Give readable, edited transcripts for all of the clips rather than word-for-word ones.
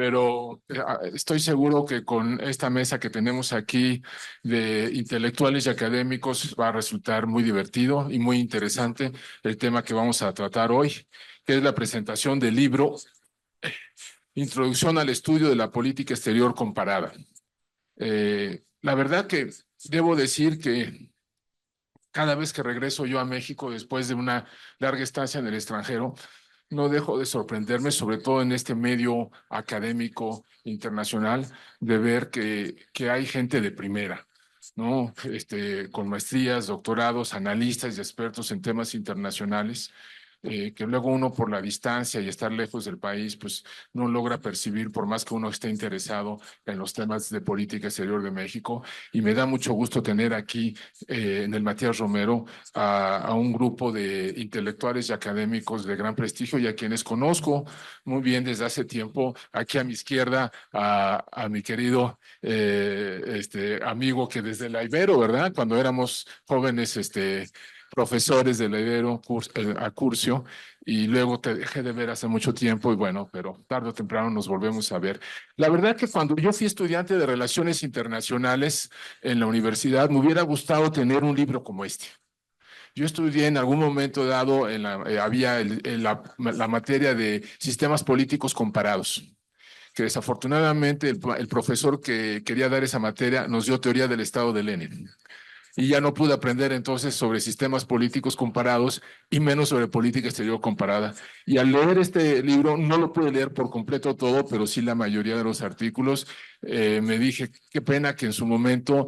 Pero estoy seguro que con esta mesa que tenemos aquí de intelectuales y académicos va a resultar muy divertido y muy interesante el tema que vamos a tratar hoy, que es la presentación del libro Introducción al estudio de la política exterior comparada. La verdad que debo decir que cada vez que regreso yo a México después de una larga estancia en el extranjero, no dejo de sorprenderme, sobre todo en este medio académico internacional, de ver que hay gente de primera, ¿no? Con maestrías, doctorados, analistas y expertos en temas internacionales, que luego uno por la distancia y estar lejos del país, pues no logra percibir por más que uno esté interesado en los temas de política exterior de México. Y me da mucho gusto tener aquí en el Matías Romero a un grupo de intelectuales y académicos de gran prestigio y a quienes conozco muy bien desde hace tiempo. Aquí a mi izquierda a mi querido amigo que desde la Ibero, ¿verdad? Cuando éramos jóvenes, profesores de la Ibero a Curcio, y luego te dejé de ver hace mucho tiempo y bueno, pero tarde o temprano nos volvemos a ver. La verdad que cuando yo fui estudiante de Relaciones Internacionales en la universidad, me hubiera gustado tener un libro como este. Yo estudié en algún momento dado, había la materia de sistemas políticos comparados, que desafortunadamente el profesor que quería dar esa materia nos dio teoría del Estado de Lenin y ya no pude aprender entonces sobre sistemas políticos comparados y menos sobre política exterior comparada. Y al leer este libro, no lo pude leer por completo todo, pero sí la mayoría de los artículos, me dije, qué pena que en su momento,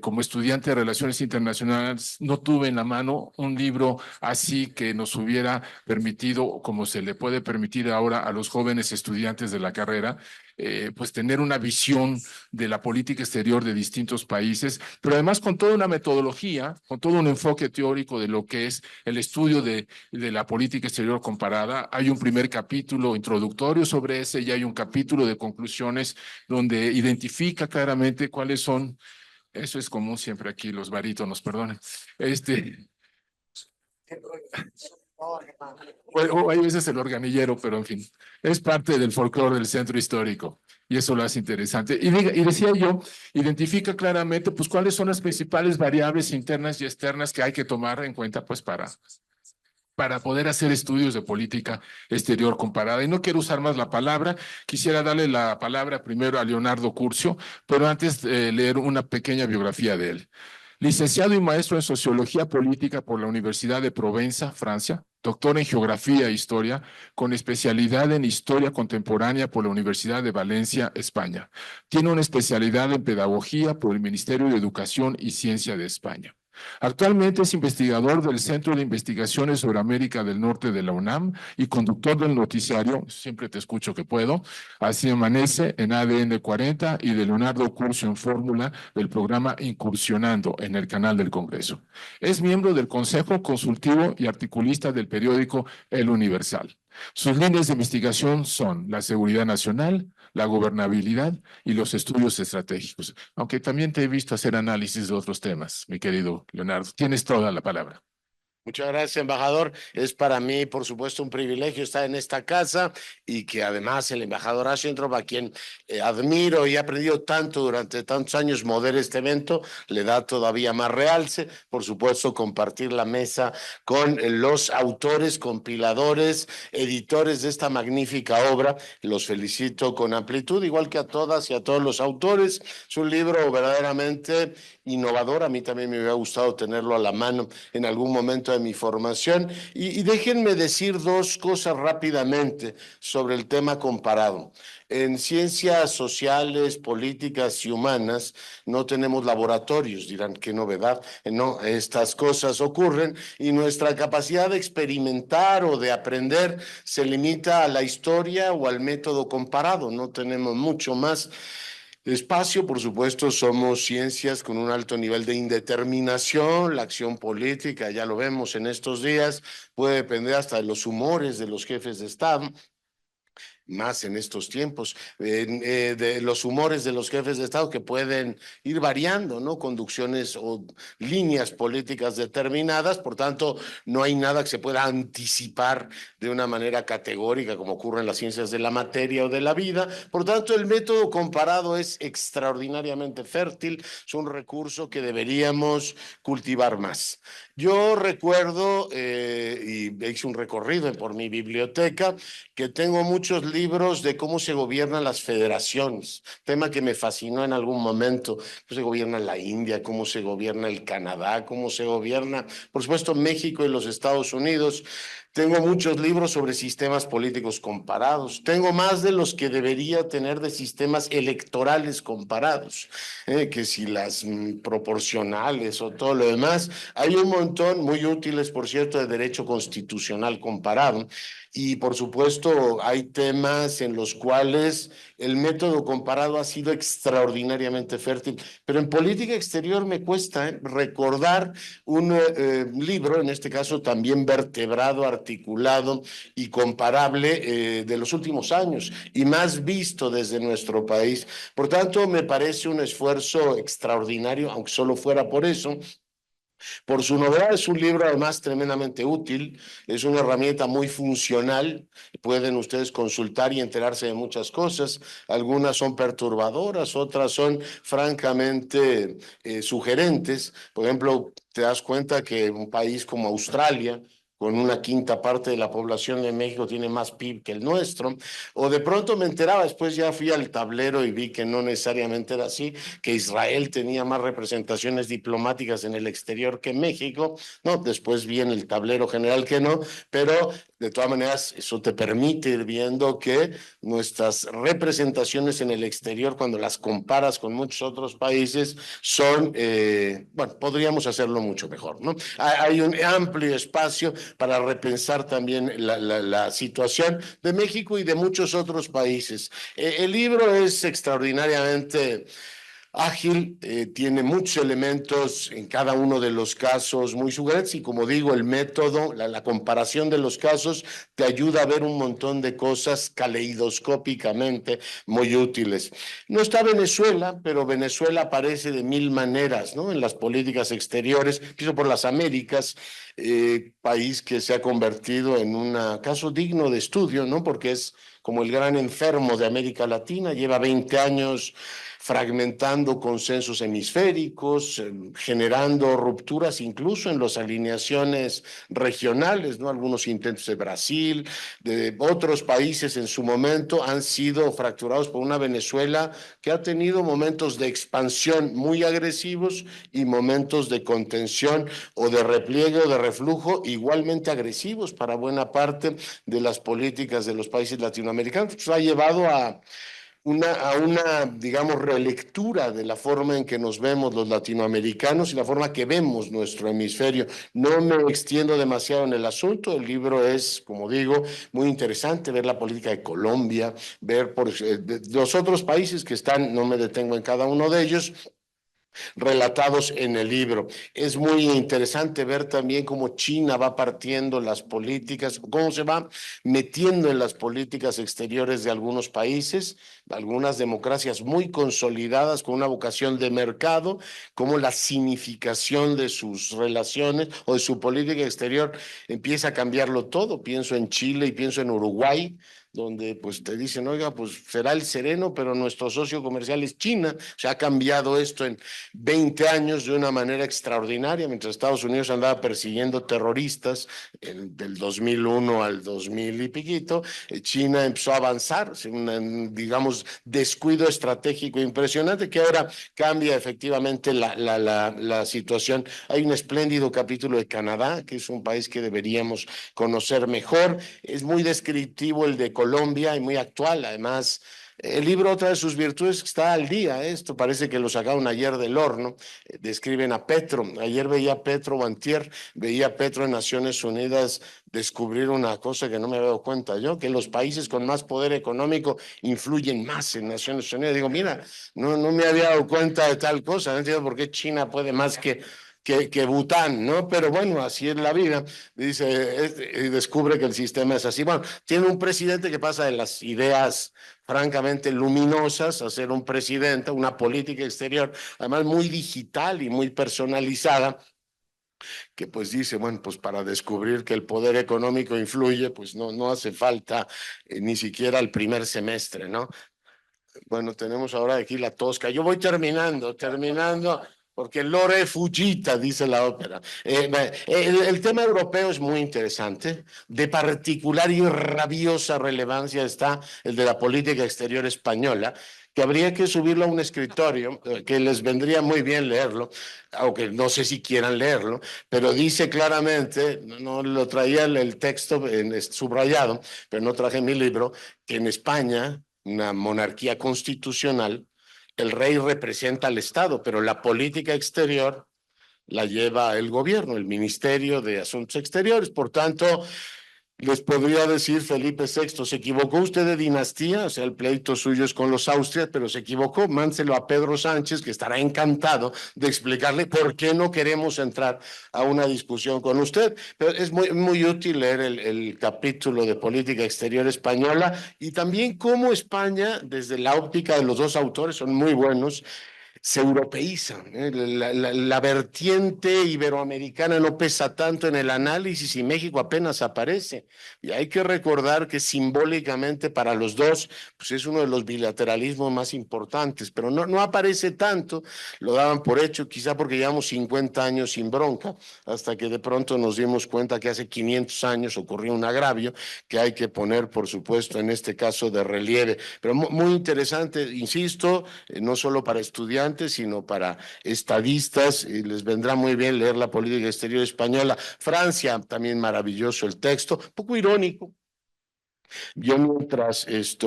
como estudiante de Relaciones Internacionales, no tuve en la mano un libro así que nos hubiera permitido, como se le puede permitir ahora a los jóvenes estudiantes de la carrera, pues tener una visión de la política exterior de distintos países, pero además con toda una metodología, con todo un enfoque teórico de lo que es el estudio de la política exterior comparada. Hay un primer capítulo introductorio sobre ese y hay un capítulo de conclusiones donde identifica claramente cuáles son, eso es común siempre aquí, los barítonos, perdonen, o hay veces el organillero, pero en fin, es parte del folclore del centro histórico y eso lo hace interesante. Y decía yo, identifica claramente pues cuáles son las principales variables internas y externas que hay que tomar en cuenta pues para poder hacer estudios de política exterior comparada. Y no quiero usar más la palabra, quisiera darle la palabra primero a Leonardo Curcio, pero antes leer una pequeña biografía de él. Licenciado y maestro en Sociología Política por la Universidad de Provenza, Francia, doctor en Geografía e Historia, con especialidad en Historia Contemporánea por la Universidad de Valencia, España. Tiene una especialidad en Pedagogía por el Ministerio de Educación y Ciencia de España. Actualmente es investigador del Centro de Investigaciones sobre América del Norte de la UNAM y conductor del noticiario Siempre te escucho que puedo, Así amanece en ADN 40 y de Leonardo Curcio en Fórmula del programa Incursionando en el canal del Congreso. Es miembro del Consejo Consultivo y articulista del periódico El Universal. Sus líneas de investigación son la seguridad nacional, la gobernabilidad y los estudios estratégicos. Aunque también te he visto hacer análisis de otros temas, mi querido Leonardo. Tienes toda la palabra. Muchas gracias, embajador. Es para mí, por supuesto, un privilegio estar en esta casa y que además el embajador Ashentrop, a quien admiro y he aprendido tanto durante tantos años, modere este evento, le da todavía más realce. Por supuesto, compartir la mesa con los autores, compiladores, editores de esta magnífica obra. Los felicito con amplitud, igual que a todas y a todos los autores. Es un libro verdaderamente innovador. A mí también me hubiera gustado tenerlo a la mano en algún momento de mi formación. Y déjenme decir dos cosas rápidamente sobre el tema comparado. En ciencias sociales, políticas y humanas no tenemos laboratorios, dirán, qué novedad. No, estas cosas ocurren y nuestra capacidad de experimentar o de aprender se limita a la historia o al método comparado, no tenemos mucho más. Espacio, por supuesto, somos ciencias con un alto nivel de indeterminación. La acción política, ya lo vemos en estos días, puede depender hasta de los humores de los jefes de Estado, más en estos tiempos, de los humores de los jefes de Estado que pueden ir variando, ¿no? Conducciones o líneas políticas determinadas, por tanto, no hay nada que se pueda anticipar de una manera categórica como ocurre en las ciencias de la materia o de la vida. Por tanto, el método comparado es extraordinariamente fértil, es un recurso que deberíamos cultivar más. Yo recuerdo, y hice un recorrido por mi biblioteca, que tengo muchos libros de cómo se gobiernan las federaciones, tema que me fascinó en algún momento, cómo se gobierna la India, cómo se gobierna el Canadá, cómo se gobierna, por supuesto, México y los Estados Unidos. Tengo muchos libros sobre sistemas políticos comparados. Tengo más de los que debería tener de sistemas electorales comparados, que si las proporcionales o todo lo demás. Hay un montón muy útiles, por cierto, de derecho constitucional comparado. Y por supuesto, hay temas en los cuales el método comparado ha sido extraordinariamente fértil. Pero en política exterior me cuesta recordar un libro, en este caso también vertebrado, articulado y comparable de los últimos años y más visto desde nuestro país. Por tanto, me parece un esfuerzo extraordinario, aunque solo fuera por eso. Por su novedad, es un libro además tremendamente útil, es una herramienta muy funcional, pueden ustedes consultar y enterarse de muchas cosas, algunas son perturbadoras, otras son francamente sugerentes. Por ejemplo, te das cuenta que un país como Australia, con una quinta parte de la población de México, tiene más PIB que el nuestro, o de pronto me enteraba, después ya fui al tablero y vi que no necesariamente era así, que Israel tenía más representaciones diplomáticas en el exterior que México, no, después vi en el tablero general que no, pero de todas maneras eso te permite ir viendo que nuestras representaciones en el exterior, cuando las comparas con muchos otros países, son, bueno, podríamos hacerlo mucho mejor, ¿no? Hay un amplio espacio para repensar también la situación de México y de muchos otros países. El libro es extraordinariamente ágil, tiene muchos elementos en cada uno de los casos muy sugerentes y como digo, el método, la comparación de los casos te ayuda a ver un montón de cosas caleidoscópicamente muy útiles. No está Venezuela, pero Venezuela aparece de mil maneras, ¿no? En las políticas exteriores, empiezo por las Américas, país que se ha convertido en un caso digno de estudio, ¿no? Porque es como el gran enfermo de América Latina, lleva 20 años fragmentando consensos hemisféricos, generando rupturas incluso en las alineaciones regionales, ¿no? Algunos intentos de Brasil, de otros países en su momento han sido fracturados por una Venezuela que ha tenido momentos de expansión muy agresivos y momentos de contención o de repliegue o de reflujo igualmente agresivos para buena parte de las políticas de los países latinoamericanos. Eso ha llevado a una, digamos, relectura de la forma en que nos vemos los latinoamericanos y la forma que vemos nuestro hemisferio. No me extiendo demasiado en el asunto, el libro es, como digo, muy interesante ver la política de Colombia, ver por los otros países que están, no me detengo en cada uno de ellos, relatados en el libro. Es muy interesante ver también cómo China va partiendo las políticas, cómo se va metiendo en las políticas exteriores de algunos países, algunas democracias muy consolidadas con una vocación de mercado, cómo la significación de sus relaciones o de su política exterior empieza a cambiarlo todo. Pienso en Chile y pienso en Uruguay, donde pues te dicen, oiga, pues será el sereno, pero nuestro socio comercial es China. Se ha cambiado esto en 20 años de una manera extraordinaria, mientras Estados Unidos andaba persiguiendo terroristas del 2001 al 2000 y piquito, China empezó a avanzar, digamos, descuido estratégico impresionante que ahora cambia efectivamente la situación. Hay un espléndido capítulo de Canadá, que es un país que deberíamos conocer mejor. Es muy descriptivo el de Colombia y muy actual, además El libro, otra de sus virtudes, está al día. Esto parece que lo sacaron ayer del horno. Describen a Petro. Ayer veía a Petro, o antier, veía a Petro en Naciones Unidas descubrir una cosa que no me había dado cuenta yo, que los países con más poder económico influyen más en Naciones Unidas. Digo, mira, no me había dado cuenta de tal cosa. No entiendo por qué China puede más que Bután, ¿no? Pero bueno, así es la vida. Dice, y descubre que el sistema es así. Bueno, tiene un presidente que pasa de las ideas francamente luminosas a ser un presidente, una política exterior, además muy digital y muy personalizada, que pues dice, bueno, pues para descubrir que el poder económico influye, pues no hace falta ni siquiera el primer semestre, ¿no? Bueno, tenemos ahora aquí la tosca. Yo voy terminando, porque Lore Fujita, dice la ópera. El tema europeo es muy interesante. De particular y rabiosa relevancia está el de la política exterior española, que habría que subirlo a un escritorio, que les vendría muy bien leerlo, aunque no sé si quieran leerlo, pero dice claramente, no lo traía el texto subrayado, pero no traje mi libro, que en España, una monarquía constitucional, el rey representa al Estado, pero la política exterior la lleva el gobierno, el Ministerio de Asuntos Exteriores. Por tanto, les podría decir Felipe VI, se equivocó usted de dinastía, o sea, el pleito suyo es con los Austrias, pero se equivocó, mánselo a Pedro Sánchez, que estará encantado de explicarle por qué no queremos entrar a una discusión con usted. Pero es muy útil leer el capítulo de política exterior española y también cómo España, desde la óptica de los dos autores, son muy buenos, se europeiza. La vertiente iberoamericana no pesa tanto en el análisis y México apenas aparece. Y hay que recordar que simbólicamente para los dos pues es uno de los bilateralismos más importantes, pero no aparece tanto, lo daban por hecho, quizá porque llevamos 50 años sin bronca, hasta que de pronto nos dimos cuenta que hace 500 años ocurrió un agravio que hay que poner, por supuesto, en este caso de relieve. Pero muy interesante, insisto, no solo para estudiantes, sino para estadistas, y les vendrá muy bien leer la política exterior española. Francia, también maravilloso el texto, un poco irónico. Yo mientras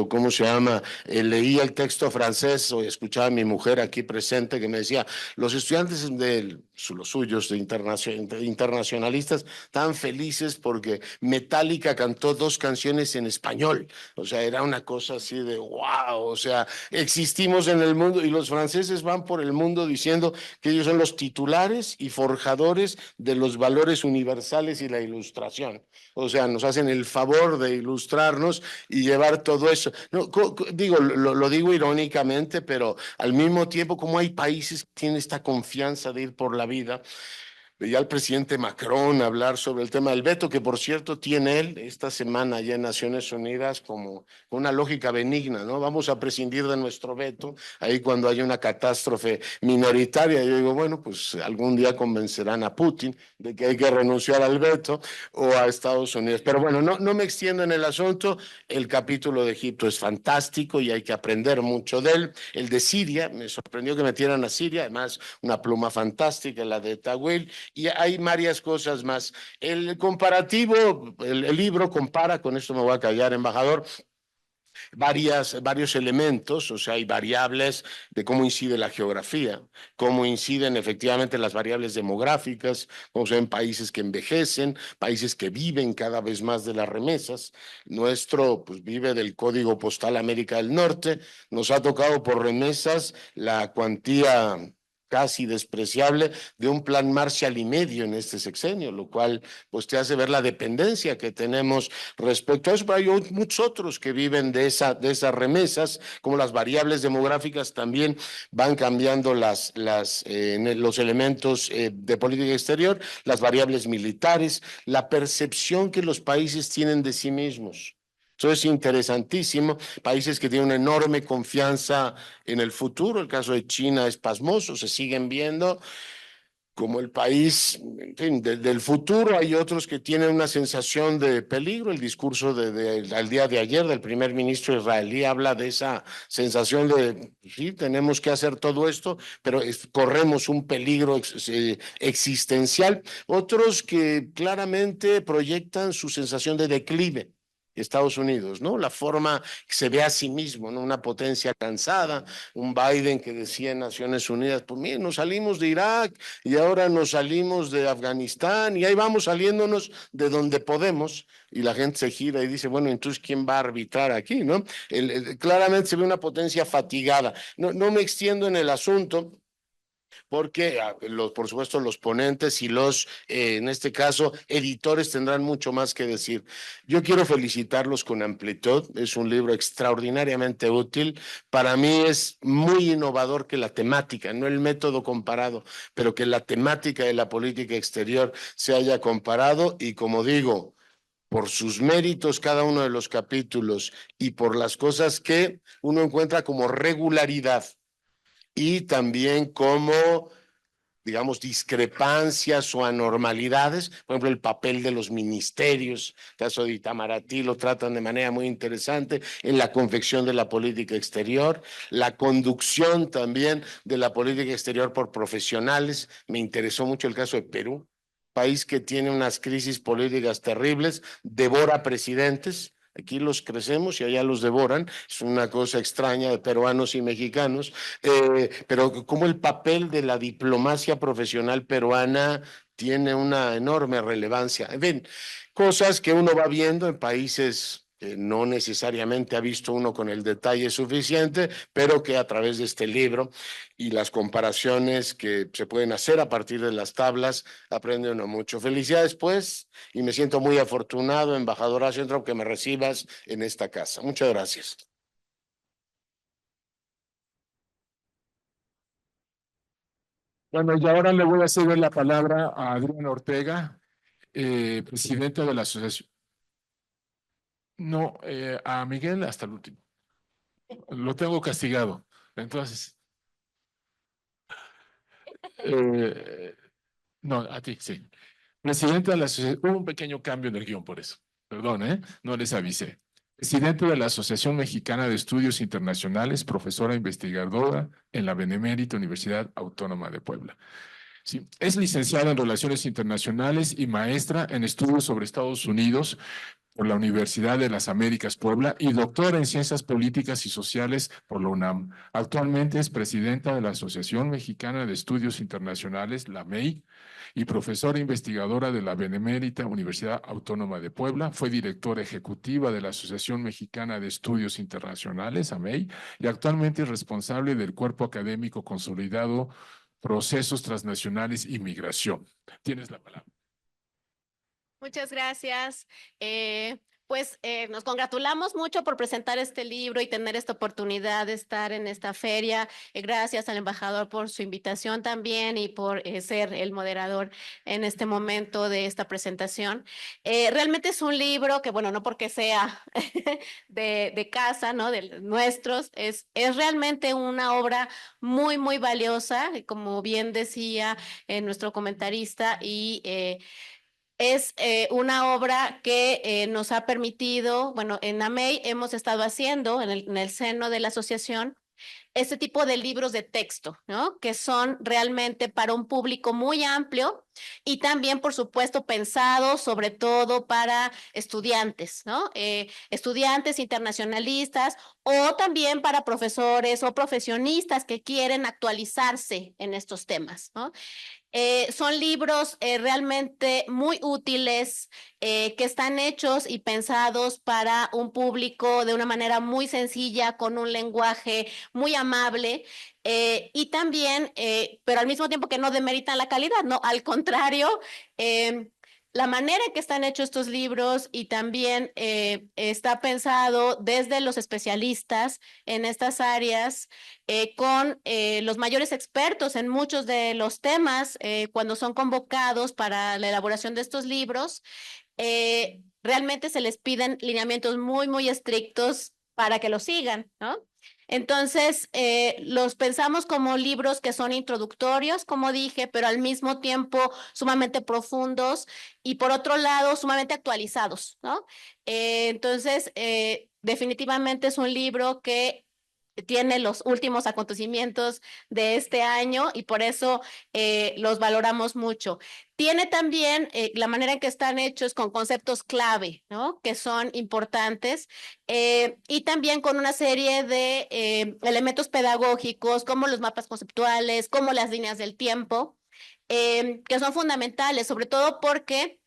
¿cómo se llama? Leía el texto francés o escuchaba a mi mujer aquí presente que me decía, los estudiantes de los suyos de internacionalistas estaban felices porque Metallica cantó 2 canciones en español. O sea, era una cosa así de wow, o sea, existimos en el mundo y los franceses van por el mundo diciendo que ellos son los titulares y forjadores de los valores universales y la ilustración. O sea, nos hacen el favor de ilustrarnos y llevar todo eso. No, digo, lo digo irónicamente, pero al mismo tiempo, como hay países que tienen esta confianza de ir por la vida, veía al presidente Macron hablar sobre el tema del veto, que por cierto tiene él esta semana ya en Naciones Unidas como una lógica benigna, ¿no? Vamos a prescindir de nuestro veto ahí cuando haya una catástrofe minoritaria. Yo digo, bueno, pues algún día convencerán a Putin de que hay que renunciar al veto o a Estados Unidos. Pero bueno, no me extiendo en el asunto. El capítulo de Egipto es fantástico y hay que aprender mucho de él. El de Siria, me sorprendió que metieran a Siria, además una pluma fantástica, la de Tawil, y hay varias cosas más. El comparativo, el libro compara, con esto me voy a callar, embajador, varios elementos, o sea, hay variables de cómo incide la geografía, cómo inciden efectivamente las variables demográficas, cómo se ven países que envejecen, países que viven cada vez más de las remesas. Nuestro, pues, vive del código postal América del Norte. Nos ha tocado por remesas la cuantía casi despreciable de un plan Marshall y medio en este sexenio, lo cual pues te hace ver la dependencia que tenemos respecto a eso, pero hay muchos otros que viven de esas remesas, como las variables demográficas también van cambiando los elementos de política exterior, las variables militares, la percepción que los países tienen de sí mismos. Eso es interesantísimo. Países que tienen una enorme confianza en el futuro, el caso de China es pasmoso, se siguen viendo como el país, en fin, del futuro. Hay otros que tienen una sensación de peligro. El discurso al día de ayer del primer ministro israelí habla de esa sensación de, sí, tenemos que hacer todo esto, pero corremos un peligro existencial. Otros que claramente proyectan su sensación de declive. Estados Unidos, ¿no? La forma que se ve a sí mismo, ¿no? Una potencia cansada, un Biden que decía en Naciones Unidas, pues miren, nos salimos de Irak y ahora nos salimos de Afganistán y ahí vamos saliéndonos de donde podemos, y la gente se gira y dice, bueno, entonces, ¿quién va a arbitrar aquí, no? Claramente se ve una potencia fatigada. No me extiendo en el asunto, porque por supuesto los ponentes y en este caso, editores tendrán mucho más que decir. Yo quiero felicitarlos con amplitud, es un libro extraordinariamente útil. Para mí es muy innovador que la temática, no el método comparado, pero que la temática de la política exterior se haya comparado, y como digo, por sus méritos cada uno de los capítulos y por las cosas que uno encuentra como regularidad y también como, digamos, discrepancias o anormalidades. Por ejemplo, el papel de los ministerios, el caso de Itamaraty lo tratan de manera muy interesante en la confección de la política exterior, la conducción también de la política exterior por profesionales. Me interesó mucho el caso de Perú, país que tiene unas crisis políticas terribles, devora presidentes. Aquí los crecemos y allá los devoran. Es una cosa extraña de peruanos y mexicanos, pero como el papel de la diplomacia profesional peruana tiene una enorme relevancia. En fin, cosas que uno va viendo en países que no necesariamente ha visto uno con el detalle suficiente, pero que a través de este libro y las comparaciones que se pueden hacer a partir de las tablas, aprende uno mucho. Felicidades, pues, y me siento muy afortunado, embajador Ashentrop, que me recibas en esta casa. Muchas gracias. Bueno, y ahora le voy a ceder la palabra a Adrián Ortega, presidente de la asociación. No, a Miguel hasta el último. Lo tengo castigado. Entonces, eh, no, a ti, sí. Presidente de la asociación, hubo un pequeño cambio en el guión por eso. Perdón, ¿eh? No les avisé. Presidente de la Asociación Mexicana de Estudios Internacionales, profesora investigadora en la Benemérita Universidad Autónoma de Puebla. Sí, es licenciada en Relaciones Internacionales y maestra en Estudios sobre Estados Unidos por la Universidad de las Américas Puebla y doctora en Ciencias Políticas y Sociales por la UNAM. Actualmente es presidenta de la Asociación Mexicana de Estudios Internacionales, la MEI, y profesora investigadora de la Benemérita Universidad Autónoma de Puebla. Fue directora ejecutiva de la Asociación Mexicana de Estudios Internacionales, AMEI, y actualmente es responsable del cuerpo académico consolidado Procesos Transnacionales y Migración. Tienes la palabra. Muchas gracias. Nos congratulamos mucho por presentar este libro y tener esta oportunidad de estar en esta feria. Gracias al embajador por su invitación también y por ser el moderador en este momento de esta presentación. Realmente es un libro que, bueno, no porque sea de casa, ¿no? De nuestros, es realmente una obra muy, muy valiosa, como bien decía nuestro comentarista, y es una obra que nos ha permitido, bueno, en AMEI hemos estado haciendo, en el seno de la asociación, este tipo de libros de texto, ¿no? Que son realmente para un público muy amplio y también, por supuesto, pensados sobre todo para estudiantes, ¿no? Estudiantes internacionalistas o también para profesores o profesionistas que quieren actualizarse en estos temas, ¿no? Son libros realmente muy útiles, que están hechos y pensados para un público de una manera muy sencilla, con un lenguaje muy amable, y también, pero al mismo tiempo que no demeritan la calidad, no, al contrario, la manera en que están hechos estos libros y también está pensado desde los especialistas en estas áreas, con los mayores expertos en muchos de los temas, cuando son convocados para la elaboración de estos libros, realmente se les piden lineamientos muy, muy estrictos para que lo sigan, ¿no? Entonces, los pensamos como libros que son introductorios, como dije, pero al mismo tiempo sumamente profundos y por otro lado sumamente actualizados, ¿no? Entonces, definitivamente es un libro que tiene los últimos acontecimientos de este año y por eso los valoramos mucho. Tiene también la manera en que están hechos con conceptos clave, ¿no? Que son importantes y también con una serie de elementos pedagógicos como los mapas conceptuales, como las líneas del tiempo, que son fundamentales, sobre todo porque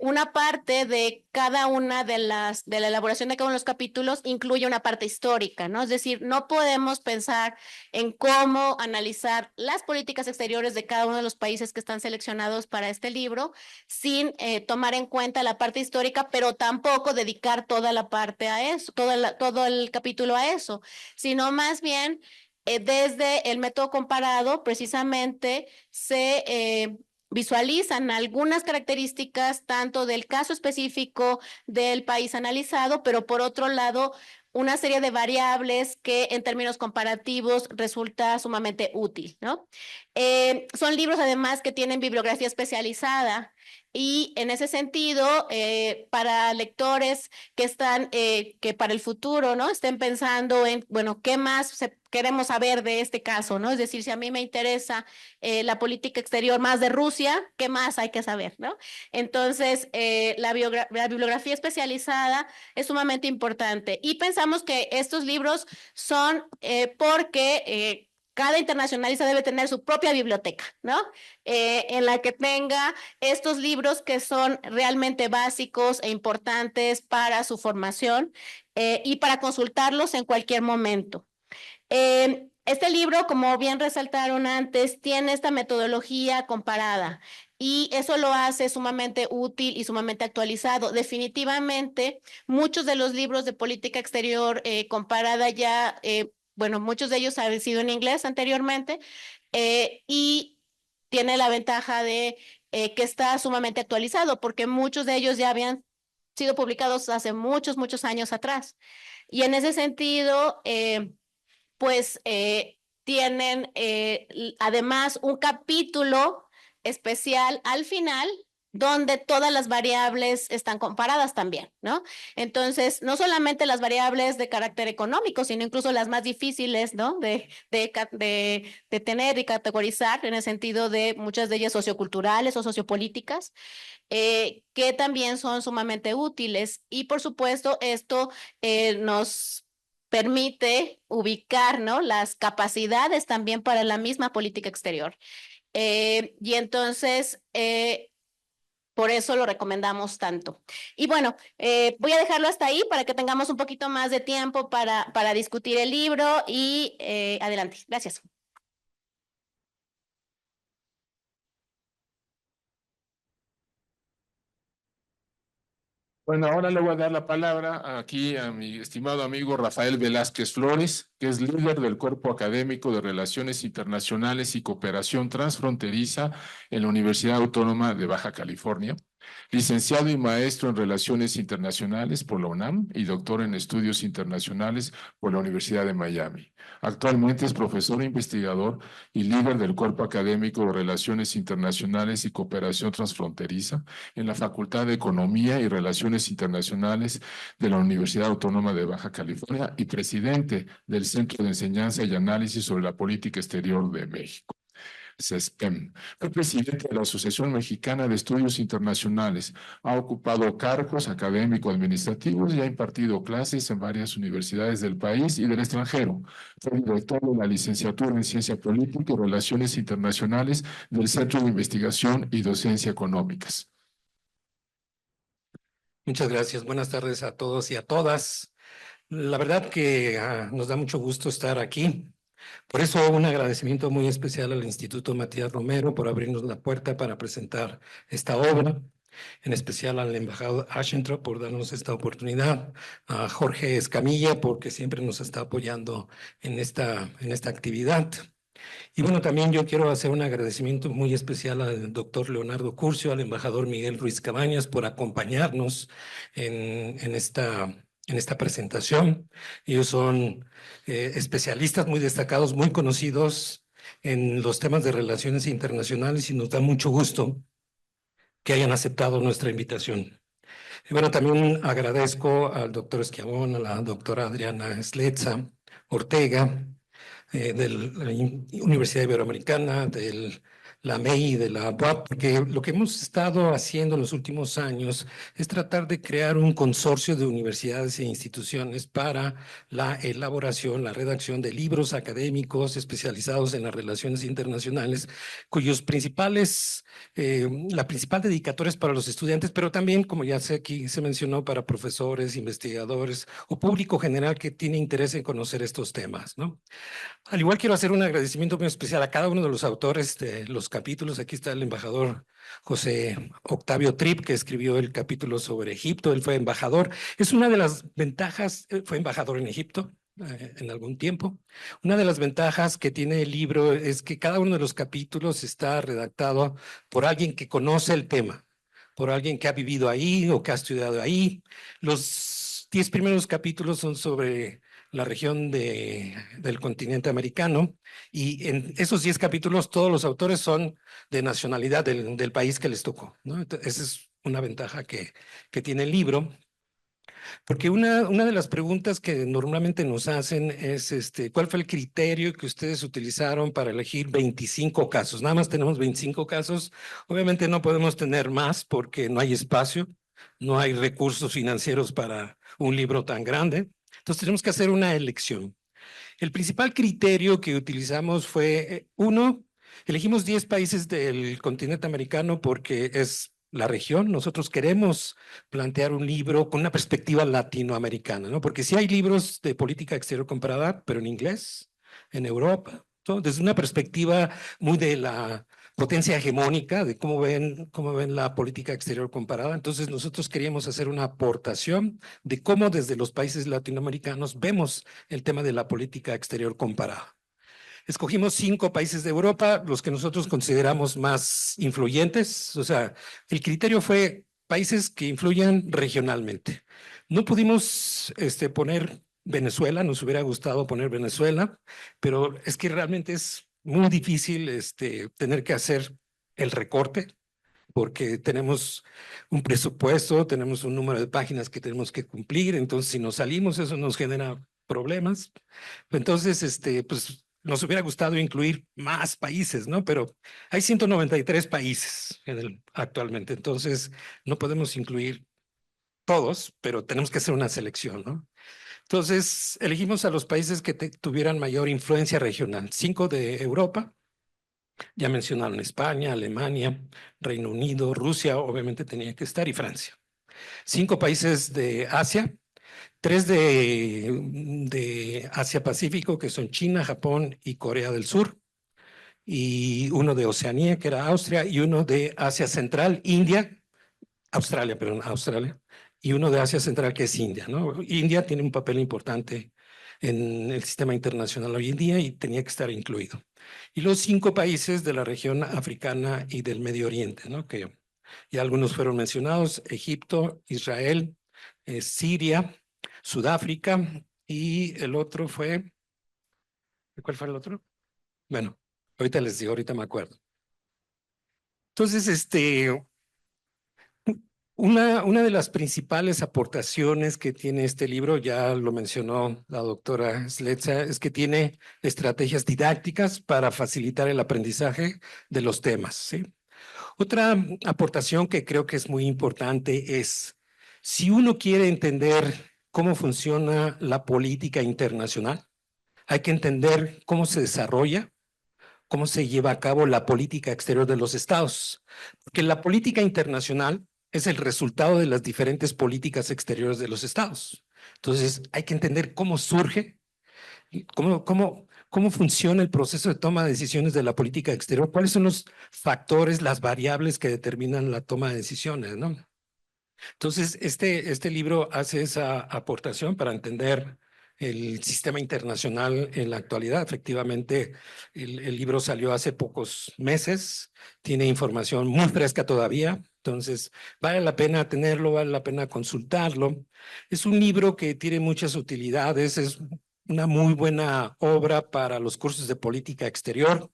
una parte de cada una de la elaboración de cada uno de los capítulos incluye una parte histórica, ¿no? Es decir, no podemos pensar en cómo analizar las políticas exteriores de cada uno de los países que están seleccionados para este libro sin tomar en cuenta la parte histórica, pero tampoco dedicar toda la parte a eso, todo el capítulo a eso, sino más bien desde el método comparado, precisamente se visualizan algunas características tanto del caso específico del país analizado, pero por otro lado, una serie de variables que en términos comparativos resulta sumamente útil, ¿no? Son libros además que tienen bibliografía especializada y en ese sentido, para lectores que están, que para el futuro, ¿no? Estén pensando en, bueno, ¿qué más queremos saber de este caso, ¿no? Es decir, si a mí me interesa la política exterior más de Rusia, ¿qué más hay que saber, ¿no? Entonces, la bibliografía especializada es sumamente importante y pensamos que estos libros son porque cada internacionalista debe tener su propia biblioteca, ¿no? En la que tenga estos libros que son realmente básicos e importantes para su formación y para consultarlos en cualquier momento. Este libro, como bien resaltaron antes, tiene esta metodología comparada y eso lo hace sumamente útil y sumamente actualizado. Definitivamente, muchos de los libros de política exterior comparada ya, bueno, muchos de ellos han sido en inglés anteriormente y tiene la ventaja de que está sumamente actualizado porque muchos de ellos ya habían sido publicados hace muchos años atrás. Y en ese sentido, pues tienen además un capítulo especial al final donde todas las variables están comparadas también, ¿no? Entonces, no solamente las variables de carácter económico, sino incluso las más difíciles, ¿no? De tener y categorizar en el sentido de muchas de ellas socioculturales o sociopolíticas, que también son sumamente útiles. Y por supuesto, esto nos permite ubicar, ¿no? Las capacidades también para la misma política exterior. Y entonces, por eso lo recomendamos tanto. Y bueno, voy a dejarlo hasta ahí para que tengamos un poquito más de tiempo para discutir el libro y adelante. Gracias. Bueno, ahora le voy a dar la palabra aquí a mi estimado amigo Rafael Velázquez Flores, que es líder del Cuerpo Académico de Relaciones Internacionales y Cooperación Transfronteriza en la Universidad Autónoma de Baja California, licenciado y maestro en Relaciones Internacionales por la UNAM y doctor en Estudios Internacionales por la Universidad de Miami. Actualmente es profesor e investigador y líder del Cuerpo Académico de Relaciones Internacionales y Cooperación Transfronteriza en la Facultad de Economía y Relaciones Internacionales de la Universidad Autónoma de Baja California y presidente del Centro de Enseñanza y Análisis sobre la Política Exterior de México. CESPEM. Fue presidente de la Asociación Mexicana de Estudios Internacionales. Ha ocupado cargos académico-administrativos y ha impartido clases en varias universidades del país y del extranjero. Fue director de la licenciatura en Ciencia Política y Relaciones Internacionales del Centro de Investigación y Docencia Económicas. Muchas gracias. Buenas tardes a todos y a todas. La verdad que nos da mucho gusto estar aquí. Por eso un agradecimiento muy especial al Instituto Matías Romero por abrirnos la puerta para presentar esta obra, en especial al embajador Ashentrop por darnos esta oportunidad, a Jorge Escamilla porque siempre nos está apoyando en esta actividad. Y bueno, también yo quiero hacer un agradecimiento muy especial al doctor Leonardo Curcio, al embajador Miguel Ruiz Cabañas por acompañarnos en esta presentación. Ellos son especialistas muy destacados, muy conocidos en los temas de relaciones internacionales y nos da mucho gusto que hayan aceptado nuestra invitación. Y bueno, también agradezco al doctor Esquiabón, a la doctora Adriana Sletza, Ortega, de la Universidad Iberoamericana, de la MEI, de la UAP, porque lo que hemos estado haciendo en los últimos años es tratar de crear un consorcio de universidades e instituciones para la elaboración, la redacción de libros académicos especializados en las relaciones internacionales, cuyos principales, la principal dedicatoria es para los estudiantes, pero también, como ya sé aquí se mencionó, para profesores, investigadores o público general que tiene interés en conocer estos temas, ¿no? Al igual quiero hacer un agradecimiento muy especial a cada uno de los autores de los capítulos. Aquí está el embajador José Octavio Tripp, que escribió el capítulo sobre Egipto. Él fue embajador. Es una de las ventajas, fue embajador en Egipto en algún tiempo. Una de las ventajas que tiene el libro es que cada uno de los capítulos está redactado por alguien que conoce el tema, por alguien que ha vivido ahí o que ha estudiado ahí. Los 10 primeros capítulos son sobre la región del continente americano, y en esos 10 capítulos todos los autores son de nacionalidad del país que les tocó, ¿no? Entonces, esa es una ventaja que tiene el libro, porque una de las preguntas que normalmente nos hacen es, ¿cuál fue el criterio que ustedes utilizaron para elegir 25 casos? Nada más tenemos 25 casos, obviamente no podemos tener más porque no hay espacio, no hay recursos financieros para un libro tan grande. Entonces tenemos que hacer una elección. El principal criterio que utilizamos fue, uno, elegimos 10 países del continente americano porque es la región. Nosotros queremos plantear un libro con una perspectiva latinoamericana, ¿no? Porque sí hay libros de política exterior comparada, pero en inglés, en Europa, ¿no? Desde una perspectiva muy de la potencia hegemónica, de cómo ven la política exterior comparada. Entonces nosotros queríamos hacer una aportación de cómo desde los países latinoamericanos vemos el tema de la política exterior comparada. Escogimos 5 países de Europa, los que nosotros consideramos más influyentes. O sea, el criterio fue países que influyan regionalmente. No pudimos poner Venezuela, nos hubiera gustado poner Venezuela, pero es que realmente es muy difícil tener que hacer el recorte, porque tenemos un presupuesto, tenemos un número de páginas que tenemos que cumplir, entonces si nos salimos eso nos genera problemas. Entonces, pues nos hubiera gustado incluir más países, ¿no? Pero hay 193 países actualmente, entonces no podemos incluir todos, pero tenemos que hacer una selección, ¿no? Entonces, elegimos a los países que tuvieran mayor influencia regional, 5 de Europa. Ya mencionaron España, Alemania, Reino Unido, Rusia, obviamente tenía que estar, y Francia. 5 países de Asia, 3 de Asia Pacífico, que son China, Japón y Corea del Sur, y 1 de Oceanía, que era Austria, y 1 de Asia Central, Australia, y 1 de Asia Central, que es India, ¿no? India tiene un papel importante en el sistema internacional hoy en día y tenía que estar incluido. Y los 5 países de la región africana y del Medio Oriente, ¿no? Que ya algunos fueron mencionados: Egipto, Israel, Siria, Sudáfrica, y el otro fue, ¿cuál fue el otro? Bueno, ahorita les digo, ahorita me acuerdo. Entonces, una de las principales aportaciones que tiene este libro, ya lo mencionó la doctora Sletza, es que tiene estrategias didácticas para facilitar el aprendizaje de los temas, ¿sí? Otra aportación que creo que es muy importante es, si uno quiere entender cómo funciona la política internacional, hay que entender cómo se desarrolla, cómo se lleva a cabo la política exterior de los estados, porque la política internacional es el resultado de las diferentes políticas exteriores de los estados. Entonces, hay que entender cómo surge, cómo funciona el proceso de toma de decisiones de la política exterior, cuáles son los factores, las variables que determinan la toma de decisiones, ¿no? Entonces, este libro hace esa aportación para entender el sistema internacional en la actualidad. Efectivamente, el libro salió hace pocos meses, tiene información muy fresca todavía, entonces vale la pena tenerlo, vale la pena consultarlo. Es un libro que tiene muchas utilidades, es una muy buena obra para los cursos de política exterior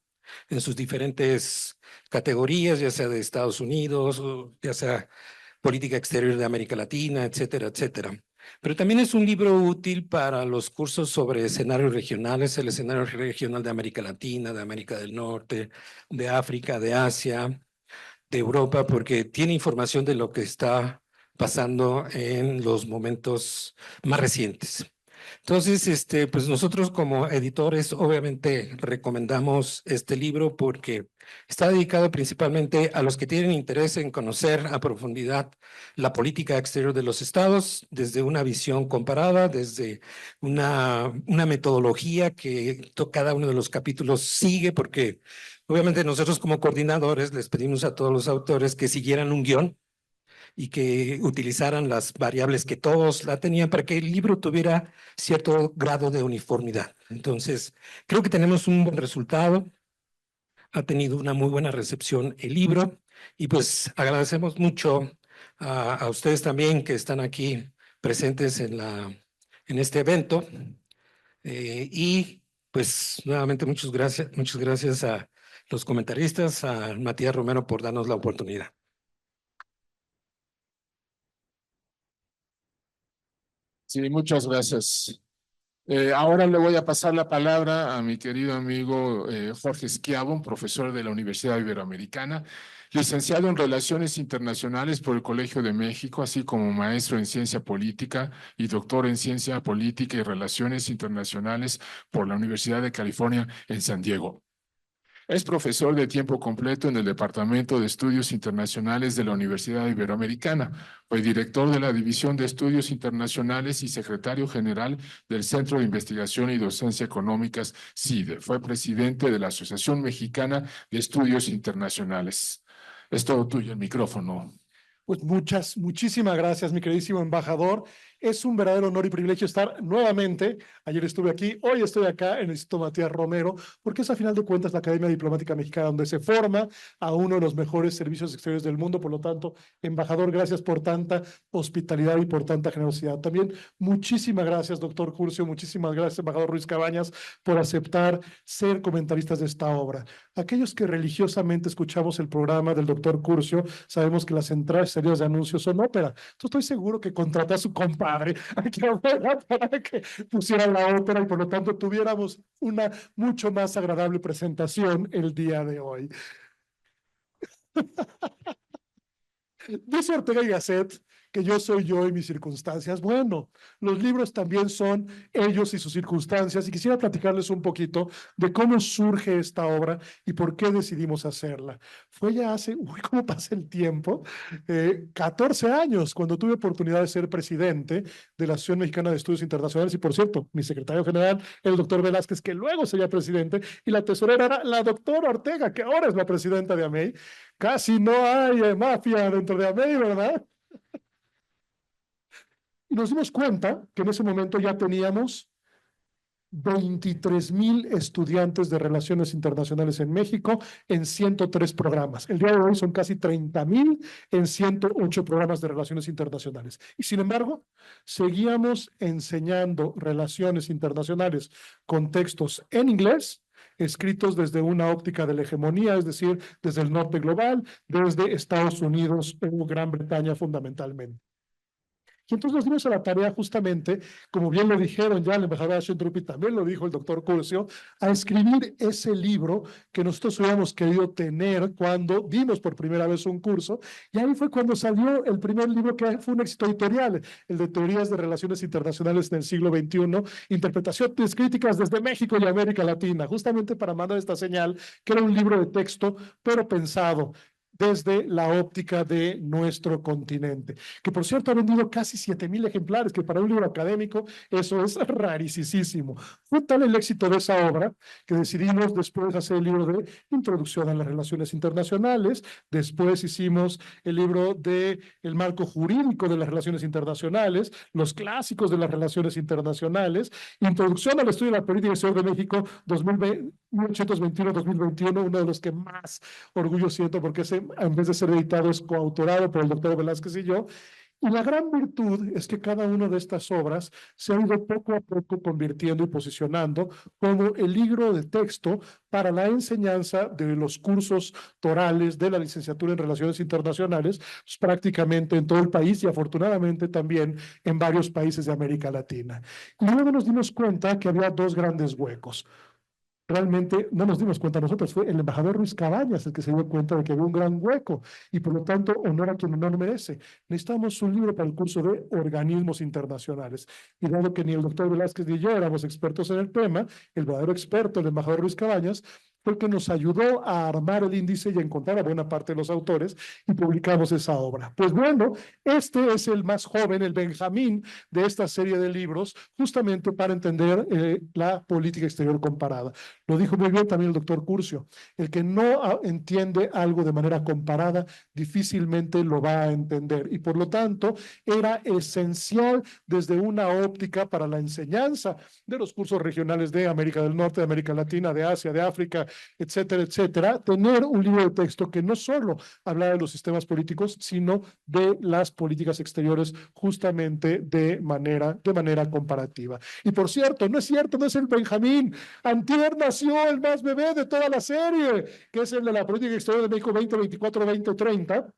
en sus diferentes categorías, ya sea de Estados Unidos o ya sea política exterior de América Latina, etcétera, etcétera. pero también es un libro útil para los cursos sobre escenarios regionales, el escenario regional de América Latina, de América del Norte, de África, de Asia, de Europa, porque tiene información de lo que está pasando en los momentos más recientes. Entonces, pues nosotros como editores obviamente recomendamos este libro porque está dedicado principalmente a los que tienen interés en conocer a profundidad la política exterior de los estados desde una visión comparada, desde una metodología que cada uno de los capítulos sigue, porque obviamente nosotros como coordinadores les pedimos a todos los autores que siguieran un guión y que utilizaran las variables que todos la tenían para que el libro tuviera cierto grado de uniformidad. Entonces, creo que tenemos un buen resultado. Ha tenido una muy buena recepción el libro y pues agradecemos mucho a ustedes también que están aquí presentes en este evento. Y pues nuevamente muchas gracias a los comentaristas, a Matías Romero por darnos la oportunidad. Sí, muchas gracias. Ahora le voy a pasar la palabra a mi querido amigo Jorge Schiavon, profesor de la Universidad Iberoamericana, licenciado en Relaciones Internacionales por el Colegio de México, así como maestro en Ciencia Política y doctor en Ciencia Política y Relaciones Internacionales por la Universidad de California en San Diego. Es profesor de tiempo completo en el Departamento de Estudios Internacionales de la Universidad Iberoamericana. Fue director de la División de Estudios Internacionales y secretario general del Centro de Investigación y Docencia Económicas, CIDE. Fue presidente de la Asociación Mexicana de Estudios Internacionales. Es todo tuyo el micrófono. Pues muchísimas gracias, mi queridísimo embajador. Es un verdadero honor y privilegio estar nuevamente. Ayer estuve aquí, hoy estoy acá en el Instituto Matías Romero, porque es a final de cuentas la Academia Diplomática Mexicana donde se forma a uno de los mejores servicios exteriores del mundo. Por lo tanto, embajador, gracias por tanta hospitalidad y por tanta generosidad. También muchísimas gracias, doctor Curcio, muchísimas gracias, embajador Ruiz Cabañas, por aceptar ser comentaristas de esta obra. Aquellos que religiosamente escuchamos el programa del doctor Curcio, sabemos que las entradas y salidas de anuncios son ópera. Entonces estoy seguro que contraté a su compadre aquí afuera para que pusiera la ópera y por lo tanto tuviéramos una mucho más agradable presentación el día de hoy. Dice Ortega y Gasset que yo soy yo y mis circunstancias. Bueno, los libros también son ellos y sus circunstancias y quisiera platicarles un poquito de cómo surge esta obra y por qué decidimos hacerla. Fue ya hace, cómo pasa el tiempo, 14 años cuando tuve oportunidad de ser presidente de la Asociación Mexicana de Estudios Internacionales y por cierto, mi secretario general, el doctor Velázquez, que luego sería presidente, y la tesorera era la doctora Ortega, que ahora es la presidenta de AMEI. Casi no hay mafia dentro de AMEI, ¿verdad? Y nos dimos cuenta que en ese momento ya teníamos 23,000 estudiantes de Relaciones Internacionales en México en 103 programas. El día de hoy son casi 30,000 en 108 programas de Relaciones Internacionales. Y sin embargo, seguíamos enseñando Relaciones Internacionales con textos en inglés, escritos desde una óptica de la hegemonía, es decir, desde el norte global, desde Estados Unidos o Gran Bretaña fundamentalmente. Y entonces nos dimos a la tarea justamente, como bien lo dijeron ya el embajador Ashton Truppi, también lo dijo el doctor Curcio, a escribir ese libro que nosotros hubiéramos querido tener cuando dimos por primera vez un curso. Y ahí fue cuando salió el primer libro que fue un éxito editorial, el de Teorías de Relaciones Internacionales en el siglo XXI, interpretaciones críticas desde México y América Latina, justamente para mandar esta señal, que era un libro de texto, pero pensado desde la óptica de nuestro continente, que por cierto ha vendido casi 7,000 ejemplares, que para un libro académico eso es rarísimo. Fue tal el éxito de esa obra que decidimos después hacer el libro de Introducción a las Relaciones Internacionales, después hicimos el libro de El marco jurídico de las relaciones internacionales, los clásicos de las relaciones internacionales, Introducción al estudio de la política exterior de México 1821-2021, uno de los que más orgullo siento porque ese, en vez de ser editado, es coautorado por el doctor Velázquez y yo. Y la gran virtud es que cada una de estas obras se ha ido poco a poco convirtiendo y posicionando como el libro de texto para la enseñanza de los cursos torales de la licenciatura en Relaciones Internacionales, pues, prácticamente en todo el país y afortunadamente también en varios países de América Latina. Y luego nos dimos cuenta que había dos grandes huecos. Realmente no nos dimos cuenta nosotros, fue el embajador Ruiz Cabañas el que se dio cuenta de que había un gran hueco y por lo tanto honor a quien honor merece. Necesitamos un libro para el curso de organismos internacionales y dado que ni el doctor Velázquez ni yo éramos expertos en el tema, el verdadero experto, el embajador Ruiz Cabañas, fue el que nos ayudó a armar el índice y a encontrar a buena parte de los autores y publicamos esa obra. Pues bueno, este es el más joven, el Benjamín de esta serie de libros, justamente para entender la política exterior comparada. Lo dijo muy bien también el doctor Curcio. El que no entiende algo de manera comparada difícilmente lo va a entender y por lo tanto era esencial desde una óptica para la enseñanza de los cursos regionales de América del Norte, de América Latina, de Asia, de África, etcétera, etcétera, tener un libro de texto que no solo hablara de los sistemas políticos, sino de las políticas exteriores justamente de manera comparativa. Y por cierto, no es cierto, no es el Benjamín. Antier nació el más bebé de toda la serie, que es el de la política exterior de México 2024-2030.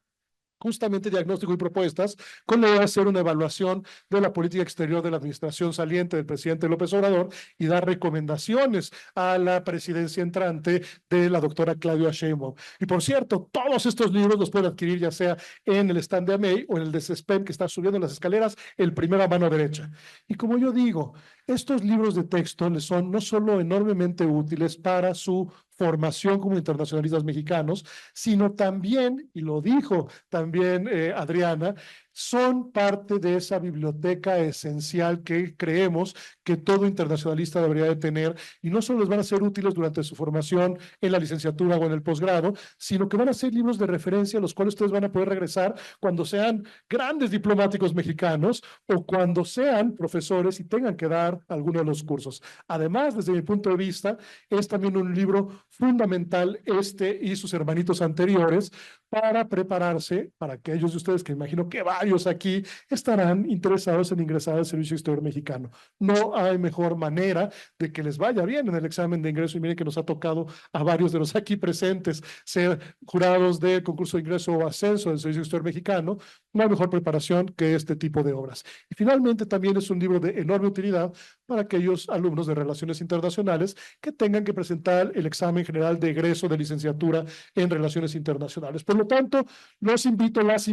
Justamente diagnóstico y propuestas, con la idea de hacer una evaluación de la política exterior de la administración saliente del presidente López Obrador y dar recomendaciones a la presidencia entrante de la doctora Claudia Sheinbaum. Y por cierto, todos estos libros los pueden adquirir ya sea en el stand de AMEI o en el de CESPEN que está subiendo las escaleras, el primero a mano derecha. Y como yo digo, estos libros de texto les son no solo enormemente útiles para su formación como internacionalistas mexicanos, sino también, y lo dijo también Adriana, son parte de esa biblioteca esencial que creemos que todo internacionalista debería de tener, y no solo les van a ser útiles durante su formación en la licenciatura o en el posgrado, sino que van a ser libros de referencia a los cuales ustedes van a poder regresar cuando sean grandes diplomáticos mexicanos o cuando sean profesores y tengan que dar alguno de los cursos. Además, desde mi punto de vista, es también un libro fundamental este y sus hermanitos anteriores para prepararse para aquellos de ustedes que imagino que varios aquí estarán interesados en ingresar al Servicio Exterior Mexicano. No hay mejor manera de que les vaya bien en el examen de ingreso y miren que nos ha tocado a varios de los aquí presentes ser jurados del concurso de ingreso o ascenso del Servicio Exterior Mexicano. No hay mejor preparación que este tipo de obras. Y finalmente también es un libro de enorme utilidad para aquellos alumnos de Relaciones Internacionales que tengan que presentar el examen general de egreso de licenciatura en Relaciones Internacionales. Por lo tanto, los invito, las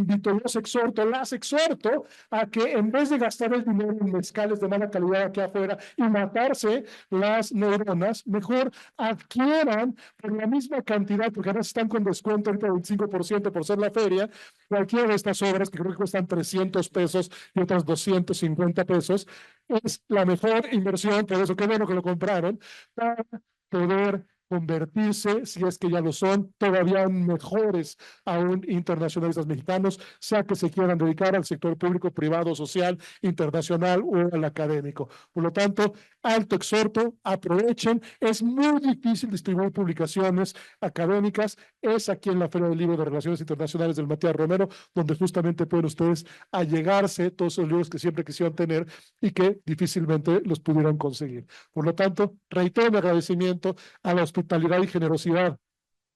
exhorto a que en vez de gastar el dinero en mezcales de mala calidad aquí afuera y matarse las neuronas, mejor adquieran por la misma cantidad, porque ahora están con descuento ahorita del 25% por ser la feria, cualquiera de estas obras que creo que cuestan 300 pesos y otras 250 pesos, es la mejor inversión, por eso qué bueno que lo compraron, para poder convertirse, si es que ya lo son, todavía mejores aún internacionalistas mexicanos, sea que se quieran dedicar al sector público, privado, social, internacional o al académico. Por lo tanto, alto exhorto, aprovechen, es muy difícil distribuir publicaciones académicas, es aquí en la Feria del Libro de Relaciones Internacionales del Matías Romero, donde justamente pueden ustedes allegarse todos esos libros que siempre quisieron tener y que difícilmente los pudieran conseguir. Por lo tanto, reitero mi agradecimiento a la hospitalidad y generosidad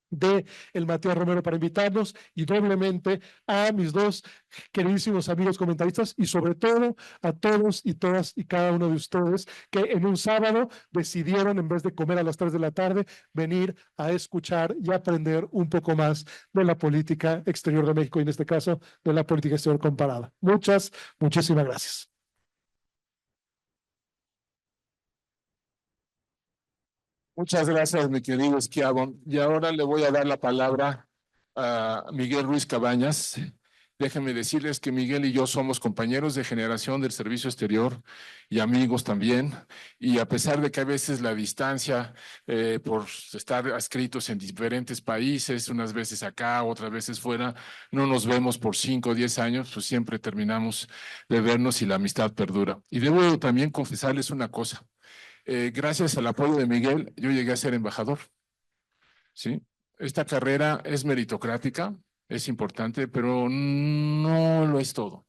de el Matías Romero para invitarnos y doblemente a mis dos queridísimos amigos comentaristas y sobre todo a todos y todas y cada uno de ustedes que en un sábado decidieron en vez de comer a las 3 de la tarde venir a escuchar y aprender un poco más de la política exterior de México y en este caso de la política exterior comparada. Muchísimas gracias. Muchas gracias, mi querido Schiavon. Y ahora le voy a dar la palabra a Miguel Ruiz Cabañas. Déjenme decirles que Miguel y yo somos compañeros de generación del Servicio Exterior y amigos también. Y a pesar de que a veces la distancia por estar adscritos en diferentes países, unas veces acá, otras veces fuera, no nos vemos por 5 o 10 años, pues siempre terminamos de vernos y la amistad perdura. Y debo también confesarles una cosa. Gracias al apoyo de Miguel, yo llegué a ser embajador. ¿Sí? Esta carrera es meritocrática, es importante, pero no lo es todo.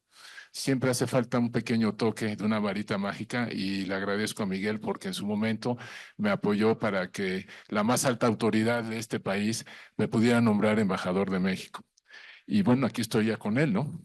siempre hace falta un pequeño toque de una varita mágica y le agradezco a Miguel porque en su momento me apoyó para que la más alta autoridad de este país me pudiera nombrar embajador de México. Y bueno, aquí estoy ya con él, ¿no?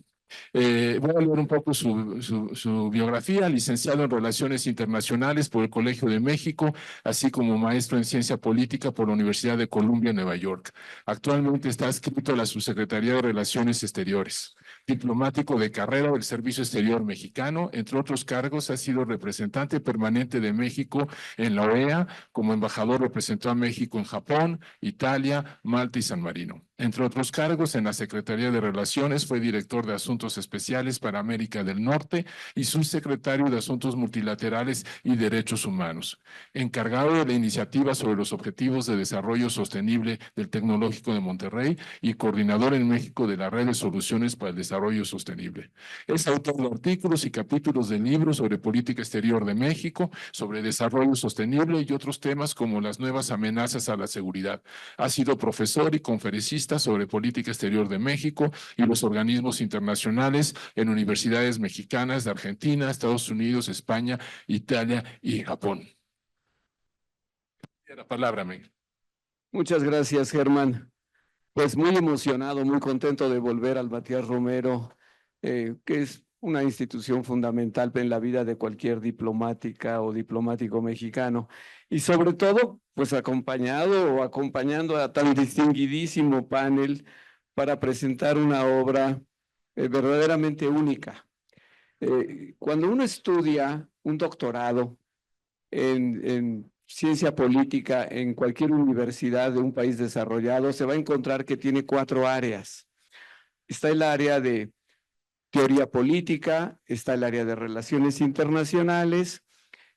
Voy a leer un poco su biografía, licenciado en Relaciones Internacionales por el Colegio de México, así como maestro en Ciencia Política por la Universidad de Columbia, Nueva York. Actualmente está adscrito a la Subsecretaría de Relaciones Exteriores. Diplomático de carrera del Servicio Exterior Mexicano, entre otros cargos, ha sido representante permanente de México en la OEA, como embajador representó a México en Japón, Italia, Malta y San Marino. Entre otros cargos, en la Secretaría de Relaciones fue director de Asuntos Especiales para América del Norte y subsecretario de Asuntos Multilaterales y Derechos Humanos, encargado de la iniciativa sobre los Objetivos de Desarrollo Sostenible del Tecnológico de Monterrey y coordinador en México de la Red de Soluciones para el Desarrollo Sostenible. Es autor de artículos y capítulos de libros sobre política exterior de México, sobre desarrollo sostenible y otros temas como las nuevas amenazas a la seguridad. Ha sido profesor y conferencista sobre política exterior de México y los organismos internacionales en universidades mexicanas de Argentina, Estados Unidos, España, Italia y Japón. La palabra, Miguel. Muchas gracias, Germán. Pues muy emocionado, muy contento de volver al Matías Romero, que es una institución fundamental en la vida de cualquier diplomática o diplomático mexicano. Y sobre todo, pues acompañado o acompañando a tan distinguidísimo panel para presentar una obra verdaderamente única. Cuando uno estudia un doctorado en ciencia política en cualquier universidad de un país desarrollado, se va a encontrar que tiene 4 áreas. Está el área de teoría política, está el área de relaciones internacionales,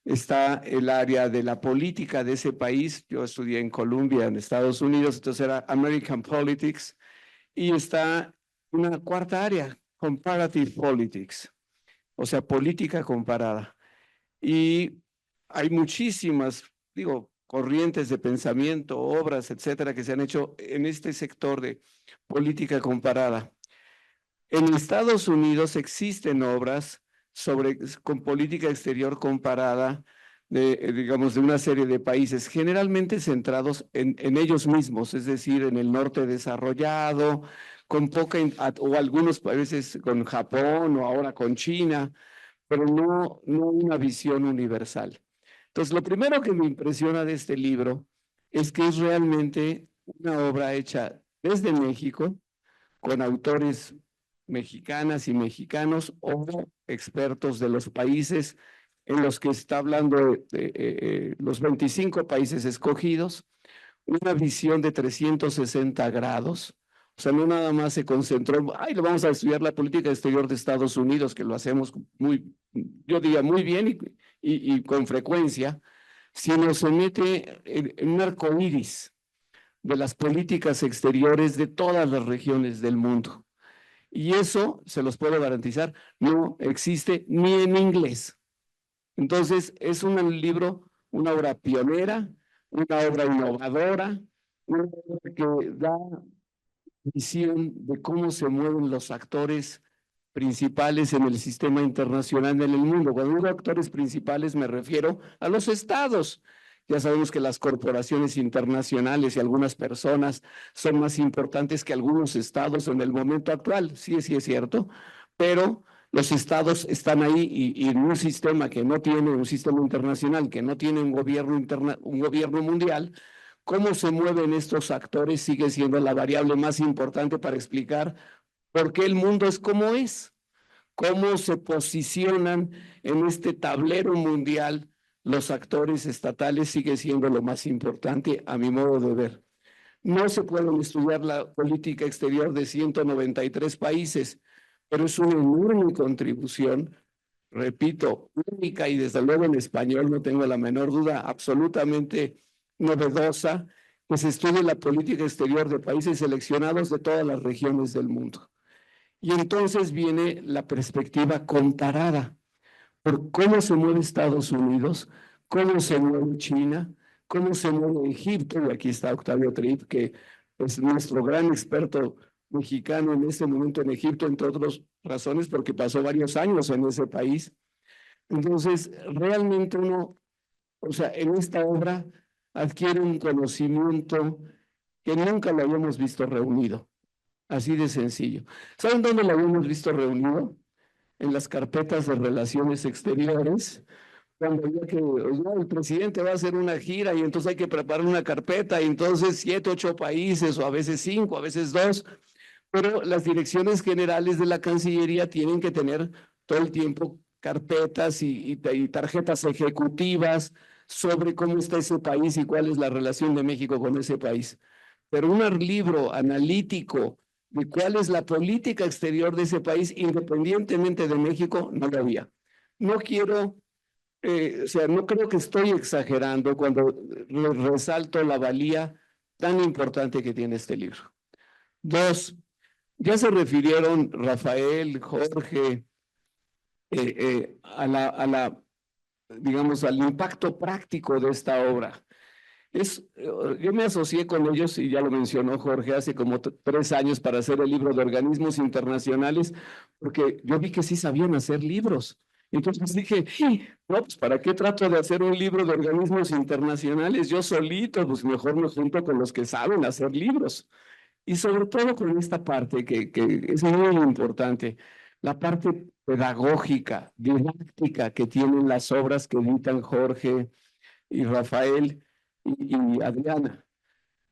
está el área de la política de ese país. Yo estudié en Columbia, en Estados Unidos, entonces era American Politics, y está una 4ª área, Comparative Politics, o sea, política comparada. Y hay muchísimas, corrientes de pensamiento, obras, etcétera, que se han hecho en este sector de política comparada. En Estados Unidos existen obras con política exterior comparada de una serie de países, generalmente centrados en ellos mismos, es decir, en el norte desarrollado, con poca, o algunos países con Japón o ahora con China, pero no una visión universal. Entonces, lo primero que me impresiona de este libro es que es realmente una obra hecha desde México, con autores mexicanas y mexicanos o expertos de los países en los que está hablando los 25 países escogidos, una visión de 360 grados. O sea, no nada más se concentró, lo vamos a estudiar la política exterior de Estados Unidos, que lo hacemos yo diría muy bien y con frecuencia, sino se mete en un arco iris de las políticas exteriores de todas las regiones del mundo. Y eso, se los puedo garantizar, no existe ni en inglés. Entonces, es un libro, una obra pionera, una obra innovadora, una obra que da visión de cómo se mueven los actores principales en el sistema internacional en el mundo. Cuando digo actores principales me refiero a los estados. Ya sabemos que las corporaciones internacionales y algunas personas son más importantes que algunos estados en el momento actual. Sí es cierto, pero los estados están ahí y en un sistema que no tiene, un sistema internacional que no tiene un gobierno mundial, cómo se mueven estos actores sigue siendo la variable más importante para explicar por qué el mundo es como es, cómo se posicionan en este tablero mundial los actores estatales sigue siendo lo más importante a mi modo de ver. No se puede estudiar la política exterior de 193 países, pero es una enorme contribución, repito, única y desde luego en español, no tengo la menor duda, absolutamente novedosa, que se estudie la política exterior de países seleccionados de todas las regiones del mundo. Y entonces viene la perspectiva comparada por cómo se mueve Estados Unidos, cómo se mueve China, cómo se mueve Egipto, y aquí está Octavio Tripp, que es nuestro gran experto mexicano en este momento en Egipto, entre otros razones porque pasó varios años en ese país. Entonces, realmente uno, o sea, en esta obra adquiere un conocimiento que nunca lo habíamos visto reunido. Así de sencillo. ¿Saben dónde lo habíamos visto reunido? En las carpetas de relaciones exteriores, cuando ya que oiga, el presidente va a hacer una gira y entonces hay que preparar una carpeta y entonces 7, 8 países o a veces 5, a veces 2, pero las direcciones generales de la Cancillería tienen que tener todo el tiempo carpetas y tarjetas ejecutivas sobre cómo está ese país y cuál es la relación de México con ese país. Pero un libro analítico de cuál es la política exterior de ese país, independientemente de México, no lo había. No quiero, o sea, no creo que estoy exagerando cuando resalto la valía tan importante que tiene este libro. 2, ya se refirieron Rafael, Jorge, digamos, al impacto práctico de esta obra. Yo me asocié con ellos, y ya lo mencionó Jorge, hace como 3 años para hacer el libro de organismos internacionales, porque yo vi que sí sabían hacer libros. Entonces dije, no, pues ¿para qué trato de hacer un libro de organismos internacionales yo solito? Pues mejor me junto con los que saben hacer libros. Y sobre todo con esta parte que es muy importante, la parte pedagógica, didáctica que tienen las obras que editan Jorge y Rafael y Adriana.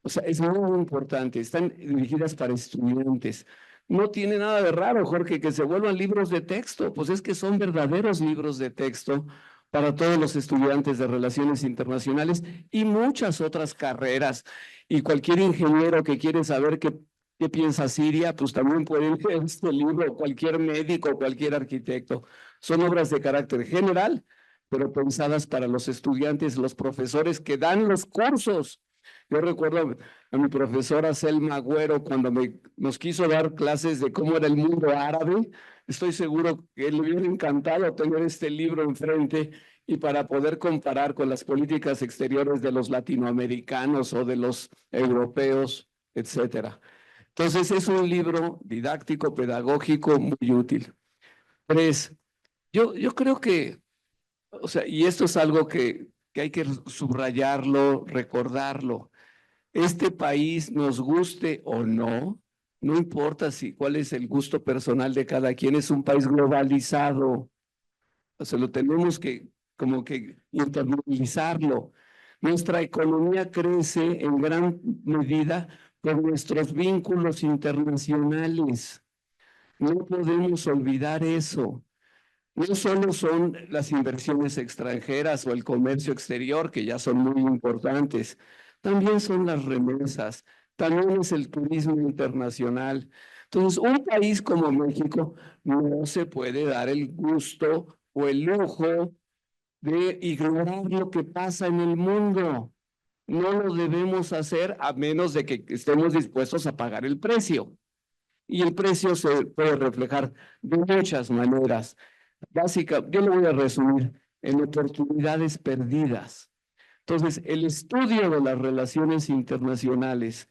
O sea, es muy importante, están dirigidas para estudiantes. No tiene nada de raro, Jorge, que se vuelvan libros de texto, pues es que son verdaderos libros de texto para todos los estudiantes de Relaciones Internacionales y muchas otras carreras. Y cualquier ingeniero que quiere saber qué piensa Siria, pues también puede leer este libro, cualquier médico, cualquier arquitecto. Son obras de carácter general, pero pensadas para los estudiantes, los profesores que dan los cursos. Yo recuerdo a mi profesora Selma Agüero cuando nos quiso dar clases de cómo era el mundo árabe. Estoy seguro que le hubiera encantado tener este libro enfrente y para poder comparar con las políticas exteriores de los latinoamericanos o de los europeos, etcétera. Entonces es un libro didáctico, pedagógico, muy útil. 3, yo creo que, o sea, y esto es algo que hay que subrayarlo, recordarlo. Este país, nos guste o no, no importa cuál es el gusto personal de cada quien, es un país globalizado. O sea, lo tenemos que como que internalizarlo. Nuestra economía crece en gran medida por nuestros vínculos internacionales. No podemos olvidar eso. No solo son las inversiones extranjeras o el comercio exterior, que ya son muy importantes, también son las remesas, también es el turismo internacional. Entonces, un país como México no se puede dar el gusto o el lujo de ignorar lo que pasa en el mundo. No lo debemos hacer a menos de que estemos dispuestos a pagar el precio. Y el precio se puede reflejar de muchas maneras. Yo lo voy a resumir en oportunidades perdidas. Entonces, el estudio de las relaciones internacionales,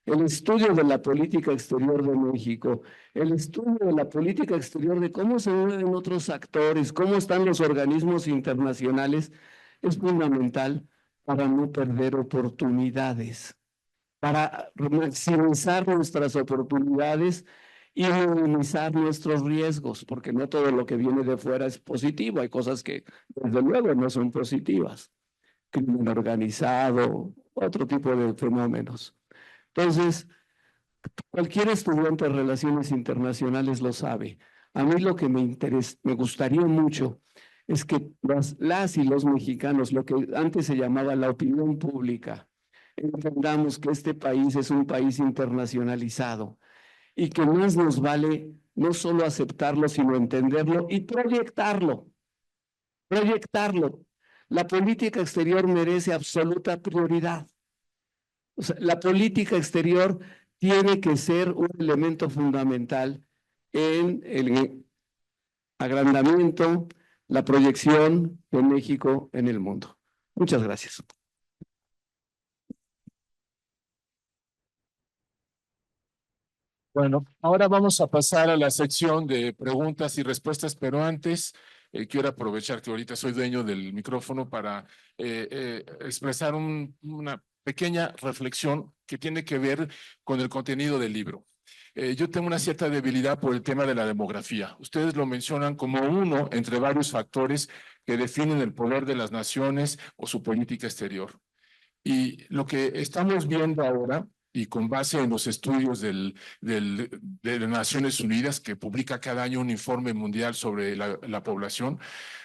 el estudio de la política exterior de México, el estudio de la política exterior de cómo se mueven otros actores, cómo están los organismos internacionales, es fundamental para no perder oportunidades, para maximizar nuestras oportunidades y minimizar nuestros riesgos, porque no todo lo que viene de fuera es positivo, hay cosas que desde luego no son positivas, crimen organizado, otro tipo de fenómenos. Entonces, cualquier estudiante de relaciones internacionales lo sabe. A mí lo que me gustaría mucho es que las y los mexicanos, lo que antes se llamaba la opinión pública, entendamos que este país es un país internacionalizado y que más nos vale no solo aceptarlo, sino entenderlo y proyectarlo. Proyectarlo. La política exterior merece absoluta prioridad. O sea, la política exterior tiene que ser un elemento fundamental en el agrandamiento, la proyección de México en el mundo. Muchas gracias. Bueno, ahora vamos a pasar a la sección de preguntas y respuestas, pero antes quiero aprovechar que ahorita soy dueño del micrófono para expresar una pequeña reflexión que tiene que ver con el contenido del libro. Yo tengo una cierta debilidad por el tema de la demografía. Ustedes lo mencionan como uno entre varios factores que definen el poder de las naciones o su política exterior. Y lo que estamos viendo ahora, y con base en los estudios de las Naciones Unidas, que publica cada año un informe mundial sobre la población,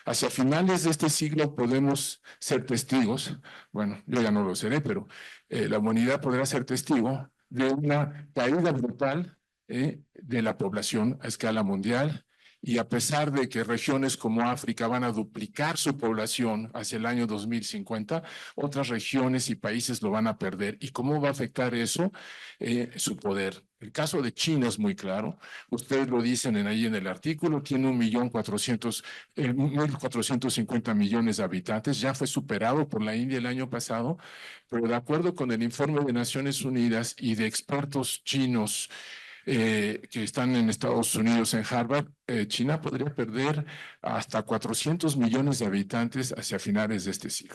hacia finales de este siglo podemos ser testigos, bueno, yo ya no lo seré, pero la humanidad podrá ser testigo de una caída brutal de la población a escala mundial. Y a pesar de que regiones como África van a duplicar su población hacia el año 2050, otras regiones y países lo van a perder. ¿Y cómo va a afectar eso? Su poder. El caso de China es muy claro. Ustedes lo dicen ahí en el artículo, tiene 1.450 millones de habitantes, ya fue superado por la India el año pasado, pero de acuerdo con el informe de Naciones Unidas y de expertos chinos que están en Estados Unidos, en Harvard, China podría perder hasta 400 millones de habitantes hacia finales de este siglo.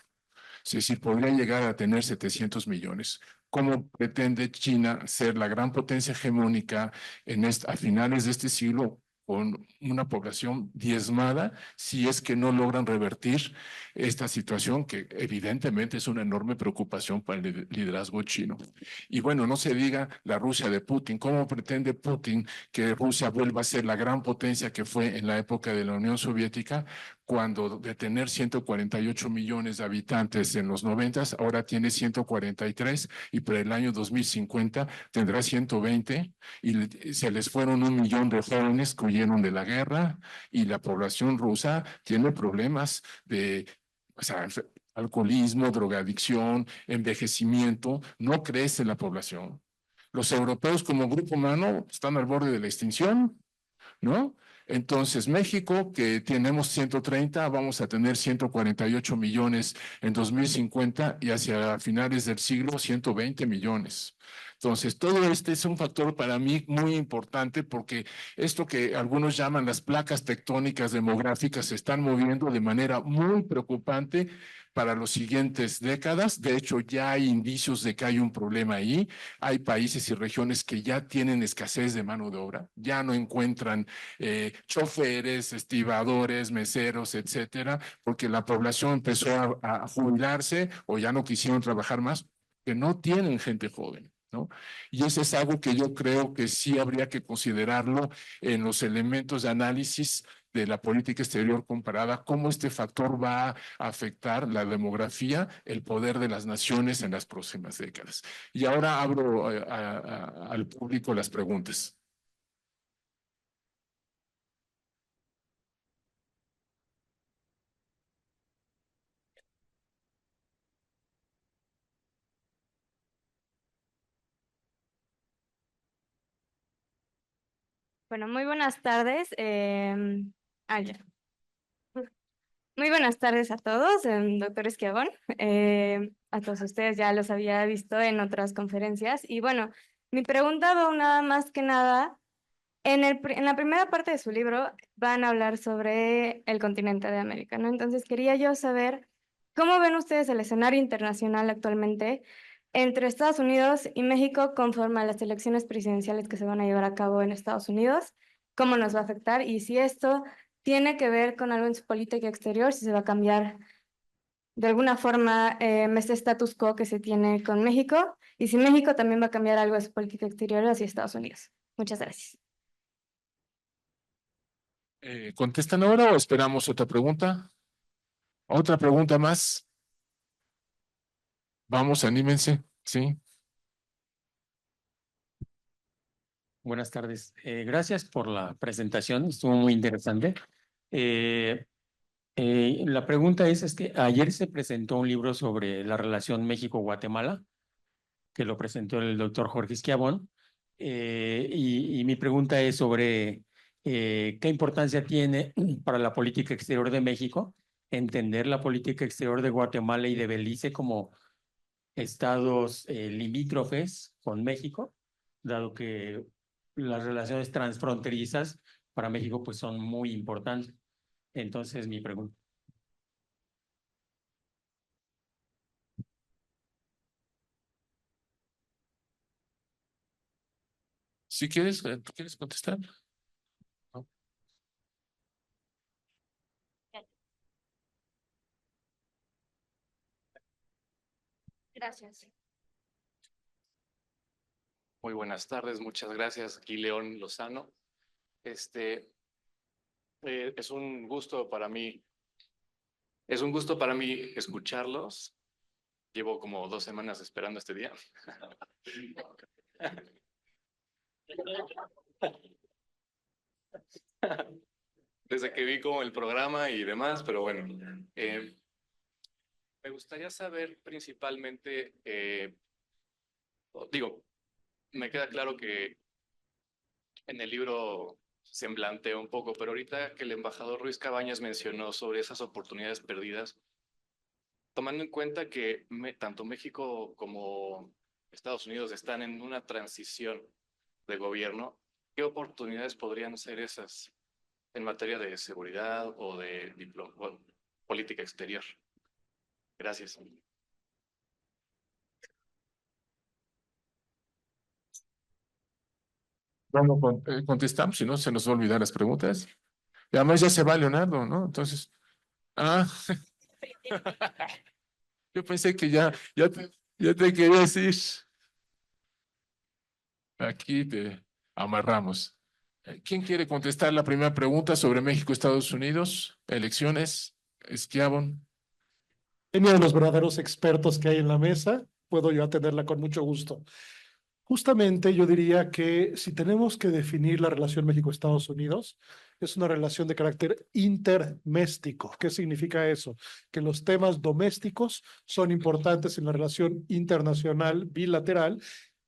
Es decir, podría llegar a tener 700 millones. ¿Cómo pretende China ser la gran potencia hegemónica a finales de este siglo con una población diezmada si es que no logran revertir esta situación que evidentemente es una enorme preocupación para el liderazgo chino? Y bueno, no se diga la Rusia de Putin. ¿Cómo pretende Putin que Rusia vuelva a ser la gran potencia que fue en la época de la Unión Soviética, cuando de tener 148 millones de habitantes en los 90, ahora tiene 143 y para el año 2050 tendrá 120 y se les fueron 1 millón de jóvenes que huyeron de la guerra y la población rusa tiene problemas de, o sea, alcoholismo, drogadicción, envejecimiento, no crece la población. Los europeos como grupo humano están al borde de la extinción, ¿no? Entonces, México, que tenemos 130, vamos a tener 148 millones en 2050 y hacia finales del siglo 120 millones. Entonces, todo este es un factor para mí muy importante porque esto que algunos llaman las placas tectónicas demográficas se están moviendo de manera muy preocupante para las siguientes décadas. De hecho, ya hay indicios de que hay un problema ahí. Hay países y regiones que ya tienen escasez de mano de obra, ya no encuentran choferes, estibadores, meseros, etcétera, porque la población empezó a jubilarse o ya no quisieron trabajar más, que no tienen gente joven, ¿no? Y eso es algo que yo creo que sí habría que considerarlo en los elementos de análisis de la política exterior comparada, cómo este factor va a afectar la demografía, el poder de las naciones en las próximas décadas. Y ahora abro al público las preguntas. Bueno, muy buenas tardes. Ya. Muy buenas tardes a todos, doctor Esquiabón. A todos ustedes ya los había visto en otras conferencias. Y bueno, mi pregunta va nada más que nada. En la primera parte de su libro van a hablar sobre el continente de América, ¿no? Entonces quería yo saber cómo ven ustedes el escenario internacional actualmente entre Estados Unidos y México conforme a las elecciones presidenciales que se van a llevar a cabo en Estados Unidos, cómo nos va a afectar y si esto tiene que ver con algo en su política exterior, si se va a cambiar de alguna forma este status quo que se tiene con México y si México también va a cambiar algo de su política exterior hacia Estados Unidos. Muchas gracias. ¿Contestan ahora o esperamos otra pregunta? ¿Otra pregunta más? Vamos, anímense, ¿sí? Buenas tardes. Gracias por la presentación, estuvo muy interesante. La pregunta es que ayer se presentó un libro sobre la relación México-Guatemala, que lo presentó el doctor Jorge Esquiabón, y mi pregunta es sobre qué importancia tiene para la política exterior de México entender la política exterior de Guatemala y de Belice como estados limítrofes con México, dado que las relaciones transfronterizas para México pues son muy importantes. Entonces, mi pregunta. Si quieres, ¿tú quieres contestar? ¿No? Gracias. Muy buenas tardes, muchas gracias. Aquí León Lozano. Es un gusto para mí, escucharlos. Llevo como 2 semanas esperando este día. Desde que vi como el programa y demás, pero bueno. Me gustaría saber principalmente, me queda claro que en el libro se emblantea un poco, pero ahorita que el embajador Ruiz Cabañas mencionó sobre esas oportunidades perdidas, tomando en cuenta que tanto México como Estados Unidos están en una transición de gobierno, ¿qué oportunidades podrían ser esas en materia de seguridad o de política exterior? Gracias. Vamos, contestamos, si no se nos va a olvidar las preguntas. Y además ya se va Leonardo, ¿no? Entonces, yo pensé que ya te querías ir. Aquí te amarramos. ¿Quién quiere contestar la primera pregunta sobre México, Estados Unidos? Elecciones, Schiavon. Uno de los verdaderos expertos que hay en la mesa, puedo yo atenderla con mucho gusto. Justamente yo diría que si tenemos que definir la relación México-Estados Unidos, es una relación de carácter interméstico. ¿Qué significa eso? Que los temas domésticos son importantes en la relación internacional bilateral,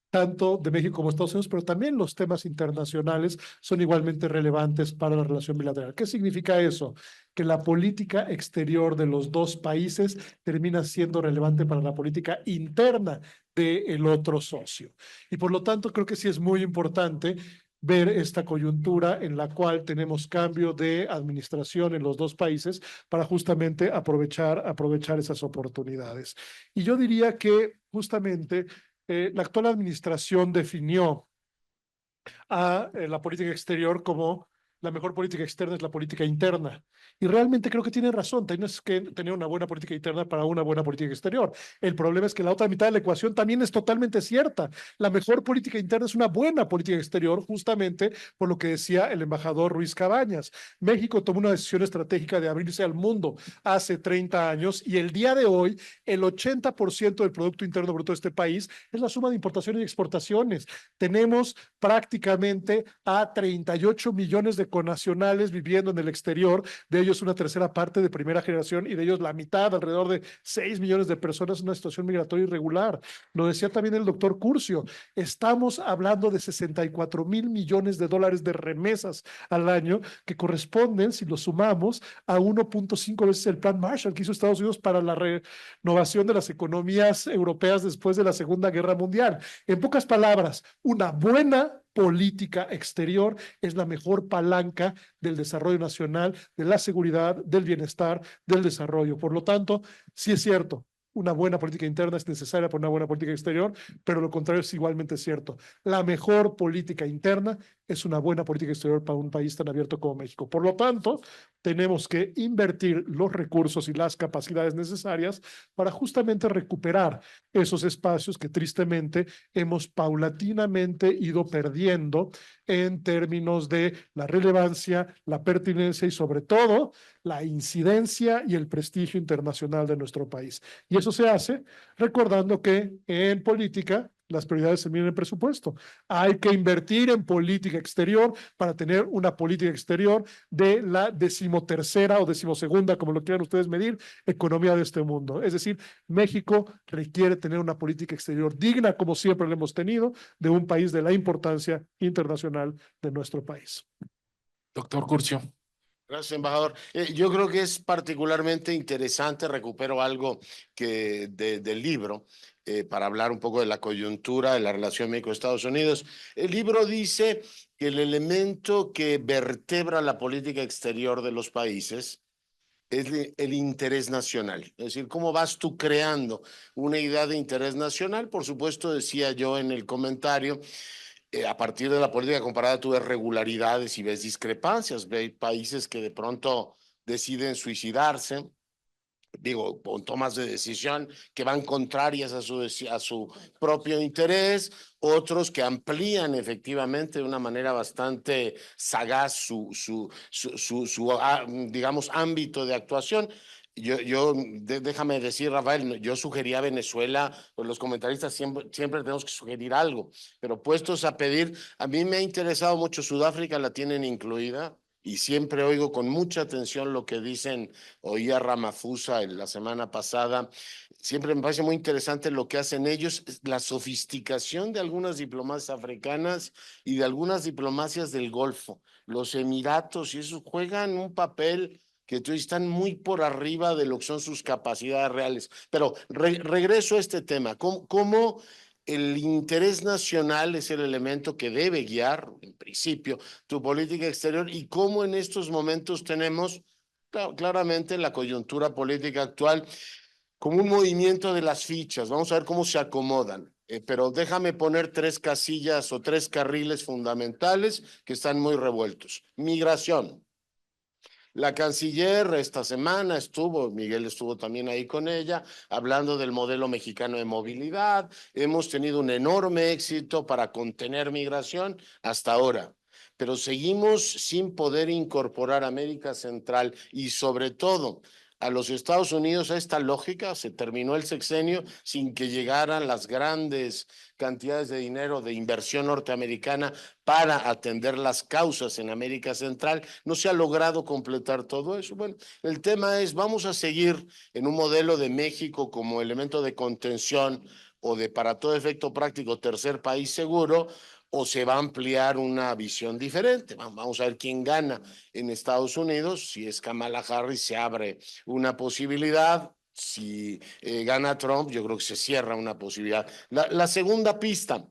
tanto de México como Estados Unidos, pero también los temas internacionales son igualmente relevantes para la relación bilateral. ¿Qué significa eso? Que la política exterior de los dos países termina siendo relevante para la política interna del otro socio. Y por lo tanto, creo que sí es muy importante ver esta coyuntura en la cual tenemos cambio de administración en los dos países para justamente aprovechar esas oportunidades. Y yo diría que justamente la actual administración definió a la política exterior como la mejor política externa es la política interna. Y realmente creo que tiene razón, tienes que tener una buena política interna para una buena política exterior. El problema es que la otra mitad de la ecuación también es totalmente cierta. La mejor política interna es una buena política exterior, justamente por lo que decía el embajador Ruiz Cabañas. México tomó una decisión estratégica de abrirse al mundo hace 30 años y el día de hoy el 80% del Producto Interno Bruto de este país es la suma de importaciones y exportaciones. Tenemos prácticamente a 38 millones de connacionales viviendo en el exterior, de ellos una tercera parte de primera generación y de ellos la mitad, alrededor de 6 millones de personas en una situación migratoria irregular. Lo decía también el doctor Curcio, estamos hablando de 64 mil millones de dólares de remesas al año que corresponden, si lo sumamos, a 1.5 veces el plan Marshall que hizo Estados Unidos para la renovación de las economías europeas después de la Segunda Guerra Mundial. En pocas palabras, una buena política exterior es la mejor palanca del desarrollo nacional, de la seguridad, del bienestar, del desarrollo. Por lo tanto, sí es cierto, una buena política interna es necesaria para una buena política exterior, pero lo contrario es igualmente cierto. La mejor política interna es una buena política exterior para un país tan abierto como México. Por lo tanto, tenemos que invertir los recursos y las capacidades necesarias para justamente recuperar esos espacios que tristemente hemos paulatinamente ido perdiendo en términos de la relevancia, la pertinencia y sobre todo la incidencia y el prestigio internacional de nuestro país. Y eso se hace recordando que en política las prioridades se miden en el presupuesto. Hay que invertir en política exterior para tener una política exterior de la 13ª o 12ª, como lo quieran ustedes medir, economía de este mundo. Es decir, México requiere tener una política exterior digna, como siempre lo hemos tenido, de un país de la importancia internacional de nuestro país. Doctor Curcio. Gracias, embajador. Yo creo que es particularmente interesante, recupero algo del libro, para hablar un poco de la coyuntura de la relación México-Estados Unidos. El libro dice que el elemento que vertebra la política exterior de los países es el interés nacional. Es decir, ¿cómo vas tú creando una idea de interés nacional? Por supuesto, decía yo en el comentario, a partir de la política comparada tú ves regularidades y ves discrepancias, ves países que de pronto deciden suicidarse, digo, con tomas de decisión que van contrarias a su propio interés, otros que amplían efectivamente de una manera bastante sagaz digamos, ámbito de actuación. Déjame decir, Rafael, yo sugería a Venezuela, pues los comentaristas siempre tenemos que sugerir algo, pero puestos a pedir, a mí me ha interesado mucho Sudáfrica, la tienen incluida, y siempre oigo con mucha atención lo que dicen. Oí a Ramaphosa la semana pasada. Siempre me parece muy interesante lo que hacen ellos, la sofisticación de algunas diplomacias africanas y de algunas diplomacias del Golfo. Los Emiratos y eso juegan un papel que están muy por arriba de lo que son sus capacidades reales. Pero regreso a este tema. ¿Cómo el interés nacional es el elemento que debe guiar, en principio, tu política exterior, y cómo en estos momentos tenemos claramente la coyuntura política actual como un movimiento de las fichas? Vamos a ver cómo se acomodan. Pero déjame poner 3 casillas o 3 carriles fundamentales que están muy revueltos. Migración. La canciller esta semana Miguel estuvo también ahí con ella, hablando del modelo mexicano de movilidad. Hemos tenido un enorme éxito para contener migración hasta ahora, pero seguimos sin poder incorporar a América Central y sobre todo a los Estados Unidos a esta lógica. Se terminó el sexenio sin que llegaran las grandes cantidades de dinero de inversión norteamericana para atender las causas en América Central. No se ha logrado completar todo eso. Bueno, el tema es, ¿vamos a seguir en un modelo de México como elemento de contención o de, para todo efecto práctico, tercer país seguro, o se va a ampliar una visión diferente? Vamos a ver quién gana en Estados Unidos. Si es Kamala Harris, se abre una posibilidad. Si gana Trump, yo creo que se cierra una posibilidad. La segunda pista,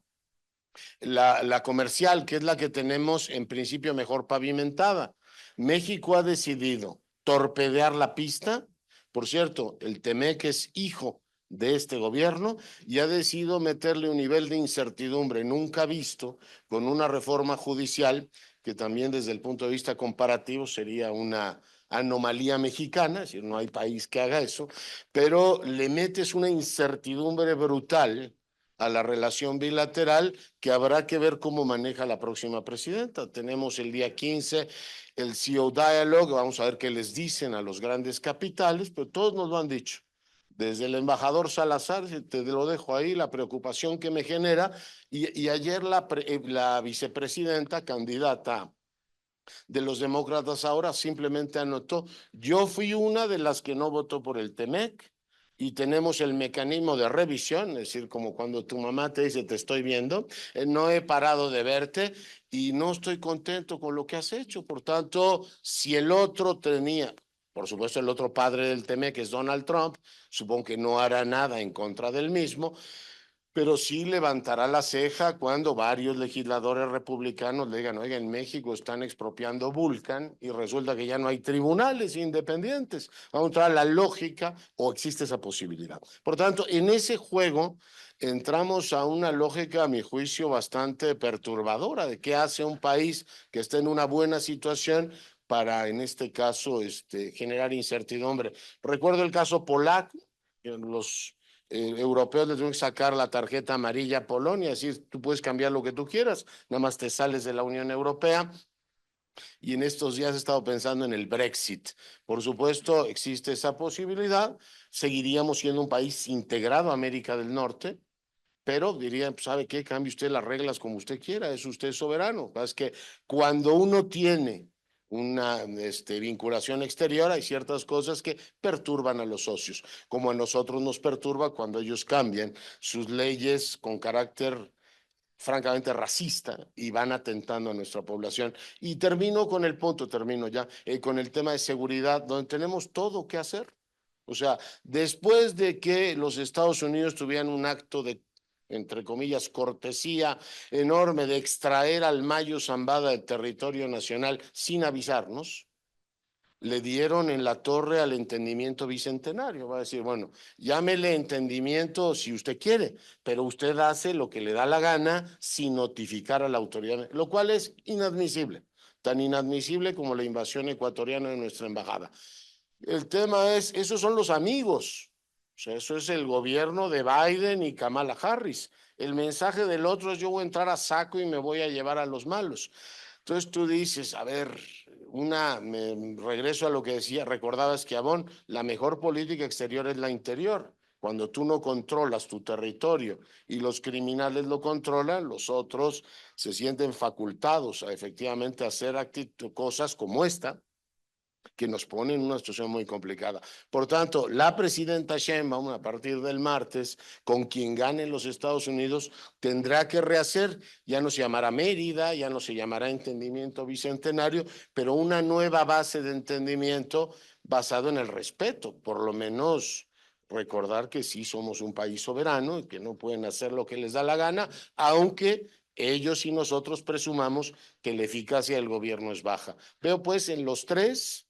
la comercial, que es la que tenemos en principio mejor pavimentada. México ha decidido torpedear la pista. Por cierto, el TEMEC es hijo de este gobierno y ha decidido meterle un nivel de incertidumbre nunca visto con una reforma judicial que también desde el punto de vista comparativo sería una anomalía mexicana, es decir, no hay país que haga eso, pero le metes una incertidumbre brutal a la relación bilateral que habrá que ver cómo maneja la próxima presidenta. Tenemos el día 15 el CEO Dialogue, vamos a ver qué les dicen a los grandes capitales, pero todos nos lo han dicho. Desde el embajador Salazar, te lo dejo ahí, la preocupación que me genera, y ayer la vicepresidenta candidata de los demócratas ahora simplemente anotó: yo fui una de las que no votó por el TEMEC, y tenemos el mecanismo de revisión, es decir, como cuando tu mamá te dice te estoy viendo, no he parado de verte y no estoy contento con lo que has hecho. Por tanto, si el otro tenía, por supuesto el otro padre del TEMEC es Donald Trump, supongo que no hará nada en contra del mismo, pero sí levantará la ceja cuando varios legisladores republicanos le digan: oiga, en México están expropiando Vulcan y resulta que ya no hay tribunales independientes. Vamos a entrar a la lógica, o existe esa posibilidad. Por tanto, en ese juego entramos a una lógica, a mi juicio, bastante perturbadora de qué hace un país que está en una buena situación para, en este caso, generar incertidumbre. Recuerdo el caso polaco, los europeos les tienen que sacar la tarjeta amarilla a Polonia, es decir, tú puedes cambiar lo que tú quieras, nada más te sales de la Unión Europea. Y en estos días he estado pensando en el Brexit. Por supuesto, existe esa posibilidad. Seguiríamos siendo un país integrado a América del Norte, pero diría, ¿sabe qué? Cambie usted las reglas como usted quiera, es usted soberano. Es que cuando uno tiene una vinculación exterior, hay ciertas cosas que perturban a los socios, como a nosotros nos perturba cuando ellos cambian sus leyes con carácter francamente racista y van atentando a nuestra población. Y termino con el punto, termino ya, con el tema de seguridad, donde tenemos todo que hacer. O sea, después de que los Estados Unidos tuvieran un acto de, entre comillas, cortesía enorme de extraer al Mayo Zambada del territorio nacional sin avisarnos, le dieron en la torre al entendimiento bicentenario. Va a decir, bueno, llámele entendimiento si usted quiere, pero usted hace lo que le da la gana sin notificar a la autoridad, lo cual es inadmisible, tan inadmisible como la invasión ecuatoriana de nuestra embajada. El tema es, esos son los amigos, o sea, eso es el gobierno de Biden y Kamala Harris. El mensaje del otro es yo voy a entrar a saco y me voy a llevar a los malos. Entonces tú dices, a ver, me regreso a lo que decía, recordaba Schiavone, la mejor política exterior es la interior. Cuando tú no controlas tu territorio y los criminales lo controlan, los otros se sienten facultados a efectivamente hacer cosas como esta, que nos pone en una situación muy complicada. Por tanto, la presidenta Sheinbaum, a partir del martes, con quien gane los Estados Unidos, tendrá que rehacer, ya no se llamará Mérida, ya no se llamará entendimiento bicentenario, pero una nueva base de entendimiento basado en el respeto, por lo menos recordar que sí somos un país soberano y que no pueden hacer lo que les da la gana, aunque ellos y nosotros presumamos que la eficacia del gobierno es baja. Veo pues en los tres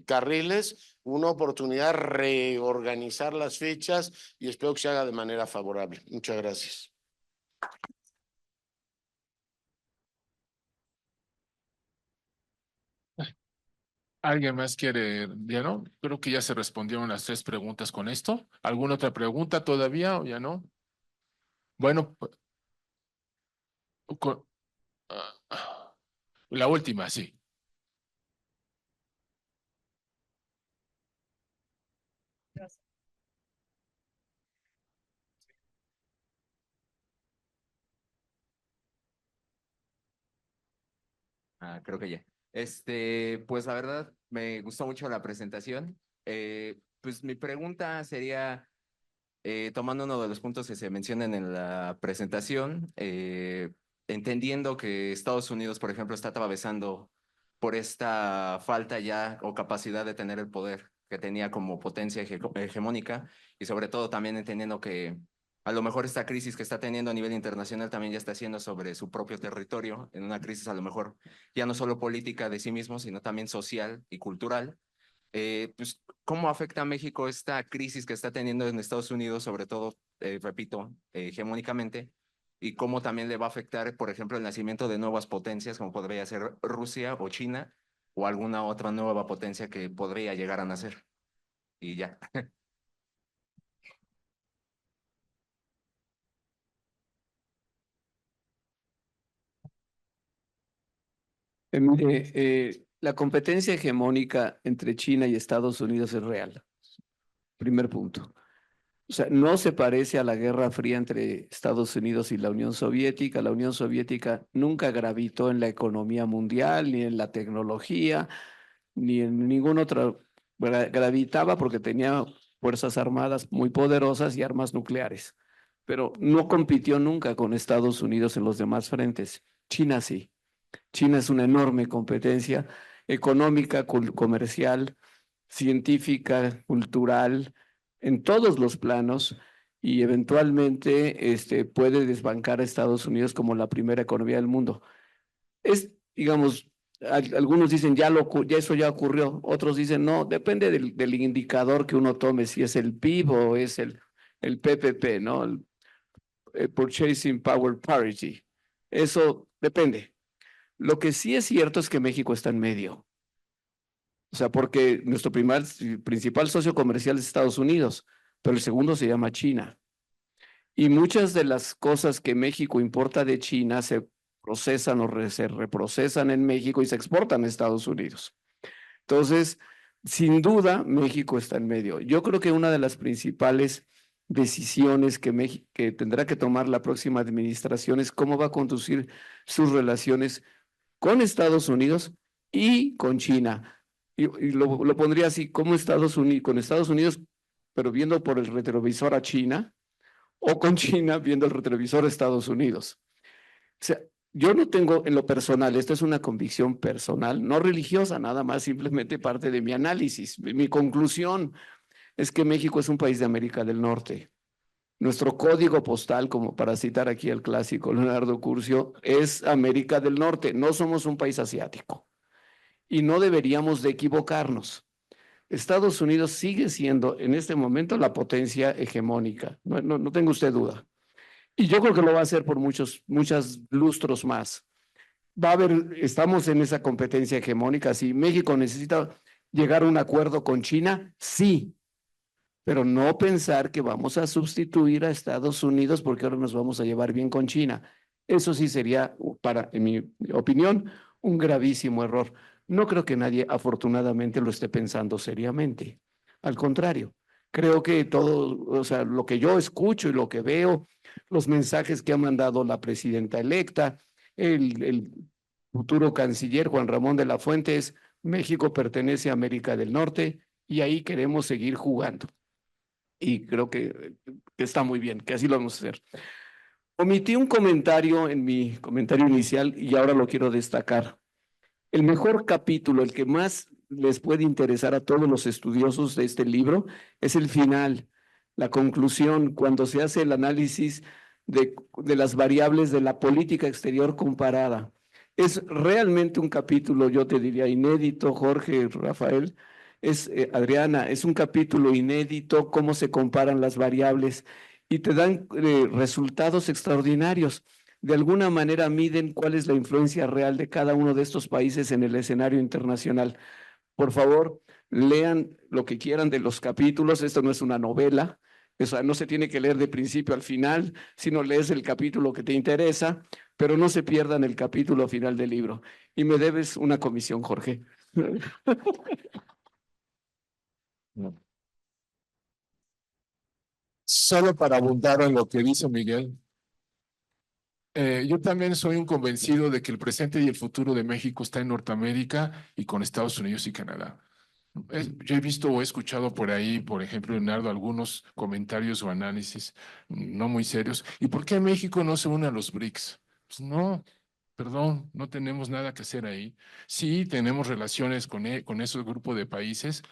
carriles una oportunidad de reorganizar las fechas y espero que se haga de manera favorable. Muchas gracias. ¿Alguien más quiere? ¿Ya no? Creo que ya se respondieron las tres preguntas con esto. ¿Alguna otra pregunta todavía o ya no? Bueno, con- la última, sí. Creo que ya. Pues la verdad, me gustó mucho la presentación. Pues mi pregunta sería, tomando uno de los puntos que se mencionan en la presentación, entendiendo que Estados Unidos, por ejemplo, está atravesando por esta falta ya o capacidad de tener el poder que tenía como potencia hegemónica y sobre todo también entendiendo que a lo mejor esta crisis que está teniendo a nivel internacional también ya está haciendo sobre su propio territorio, en una crisis a lo mejor ya no solo política de sí mismo, sino también social y cultural. Pues, ¿cómo afecta a México esta crisis que está teniendo en Estados Unidos, sobre todo, repito, hegemónicamente, y cómo también le va a afectar, por ejemplo, el nacimiento de nuevas potencias, como podría ser Rusia o China, o alguna otra nueva potencia que podría llegar a nacer? Y ya. Mire, la competencia hegemónica entre China y Estados Unidos es real. Primer punto. O sea, no se parece a la Guerra Fría entre Estados Unidos y la Unión Soviética. La Unión Soviética nunca gravitó en la economía mundial, ni en la tecnología, ni en ningún otro. Gravitaba porque tenía fuerzas armadas muy poderosas y armas nucleares, pero no compitió nunca con Estados Unidos en los demás frentes. China sí. China es una enorme competencia económica, comercial, científica, cultural, en todos los planos y eventualmente puede desbancar a Estados Unidos como la primera economía del mundo. Es, digamos, algunos dicen ya eso ya ocurrió, otros dicen no, depende del indicador que uno tome, si es el PIB o es el PPP, ¿no? El Purchasing Power Parity. Eso depende. Lo que sí es cierto es que México está en medio. O sea, porque nuestro principal socio comercial es Estados Unidos, pero el segundo se llama China. Y muchas de las cosas que México importa de China se procesan o se reprocesan en México y se exportan a Estados Unidos. Entonces, sin duda, México está en medio. Yo creo que una de las principales decisiones que tendrá que tomar la próxima administración es cómo va a conducir sus relaciones con Estados Unidos y con China. Y lo pondría así, como con Estados Unidos, pero viendo por el retrovisor a China, o con China viendo el retrovisor a Estados Unidos. sea, yo no tengo en lo personal, esta es una convicción personal, no religiosa, nada más, simplemente parte de mi análisis. Mi conclusión es que México es un país de América del Norte. Nuestro código postal, como para citar aquí al clásico Leonardo Curcio, es América del Norte. No somos un país asiático y no deberíamos de equivocarnos. Estados Unidos sigue siendo en este momento la potencia hegemónica, no tenga usted duda. Y yo creo que lo va a hacer por muchos lustros más. Va a haber, estamos en esa competencia hegemónica. Si México necesita llegar a un acuerdo con China, sí, pero no pensar que vamos a sustituir a Estados Unidos porque ahora nos vamos a llevar bien con China. Eso sí sería, en mi opinión, un gravísimo error. No creo que nadie afortunadamente lo esté pensando seriamente. Al contrario, creo que todo, o sea, lo que yo escucho y lo que veo, los mensajes que ha mandado la presidenta electa, el futuro canciller Juan Ramón de la Fuente es: México pertenece a América del Norte y ahí queremos seguir jugando. Y creo que está muy bien, que así lo vamos a hacer. Omití un comentario en mi comentario inicial y ahora lo quiero destacar. El mejor capítulo, el que más les puede interesar a todos los estudiosos de este libro, es el final, la conclusión, cuando se hace el análisis de las variables de la política exterior comparada. Es realmente un capítulo, yo te diría, inédito, Jorge, Rafael, Adriana, es un capítulo inédito, cómo se comparan las variables y te dan resultados extraordinarios. De alguna manera miden cuál es la influencia real de cada uno de estos países en el escenario internacional. Por favor, lean lo que quieran de los capítulos. Esto no es una novela, eso no se tiene que leer de principio al final, sino lees el capítulo que te interesa, pero no se pierdan el capítulo final del libro. Y me debes una comisión, Jorge. Solo para abundar en lo que dice Miguel. Yo también soy un convencido de que el presente y el futuro de México está en Norteamérica y con Estados Unidos y Canadá. Yo he visto o he escuchado por ahí, por ejemplo, Leonardo, algunos comentarios o análisis no muy serios. ¿Y por qué México no se une a los BRICS? Pues no, perdón, no tenemos nada que hacer ahí. Sí, tenemos relaciones con esos grupos de países,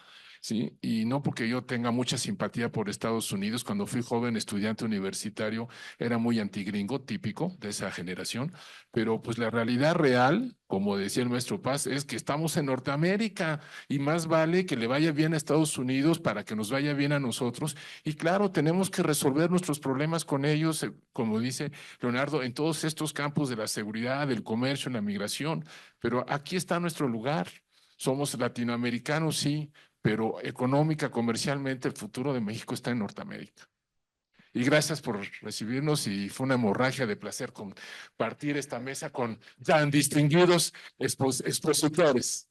sí, y no porque yo tenga mucha simpatía por Estados Unidos. Cuando fui joven estudiante universitario era muy antigringo, típico de esa generación, pero pues la realidad real, como decía el maestro Paz, es que estamos en Norteamérica y más vale que le vaya bien a Estados Unidos para que nos vaya bien a nosotros. Y claro, tenemos que resolver nuestros problemas con ellos, como dice Leonardo, en todos estos campos de la seguridad, del comercio, la migración, pero aquí está nuestro lugar. Somos latinoamericanos, sí, pero económica, comercialmente, el futuro de México está en Norteamérica. Y gracias por recibirnos y fue una hemorragia de placer compartir esta mesa con tan distinguidos expositores.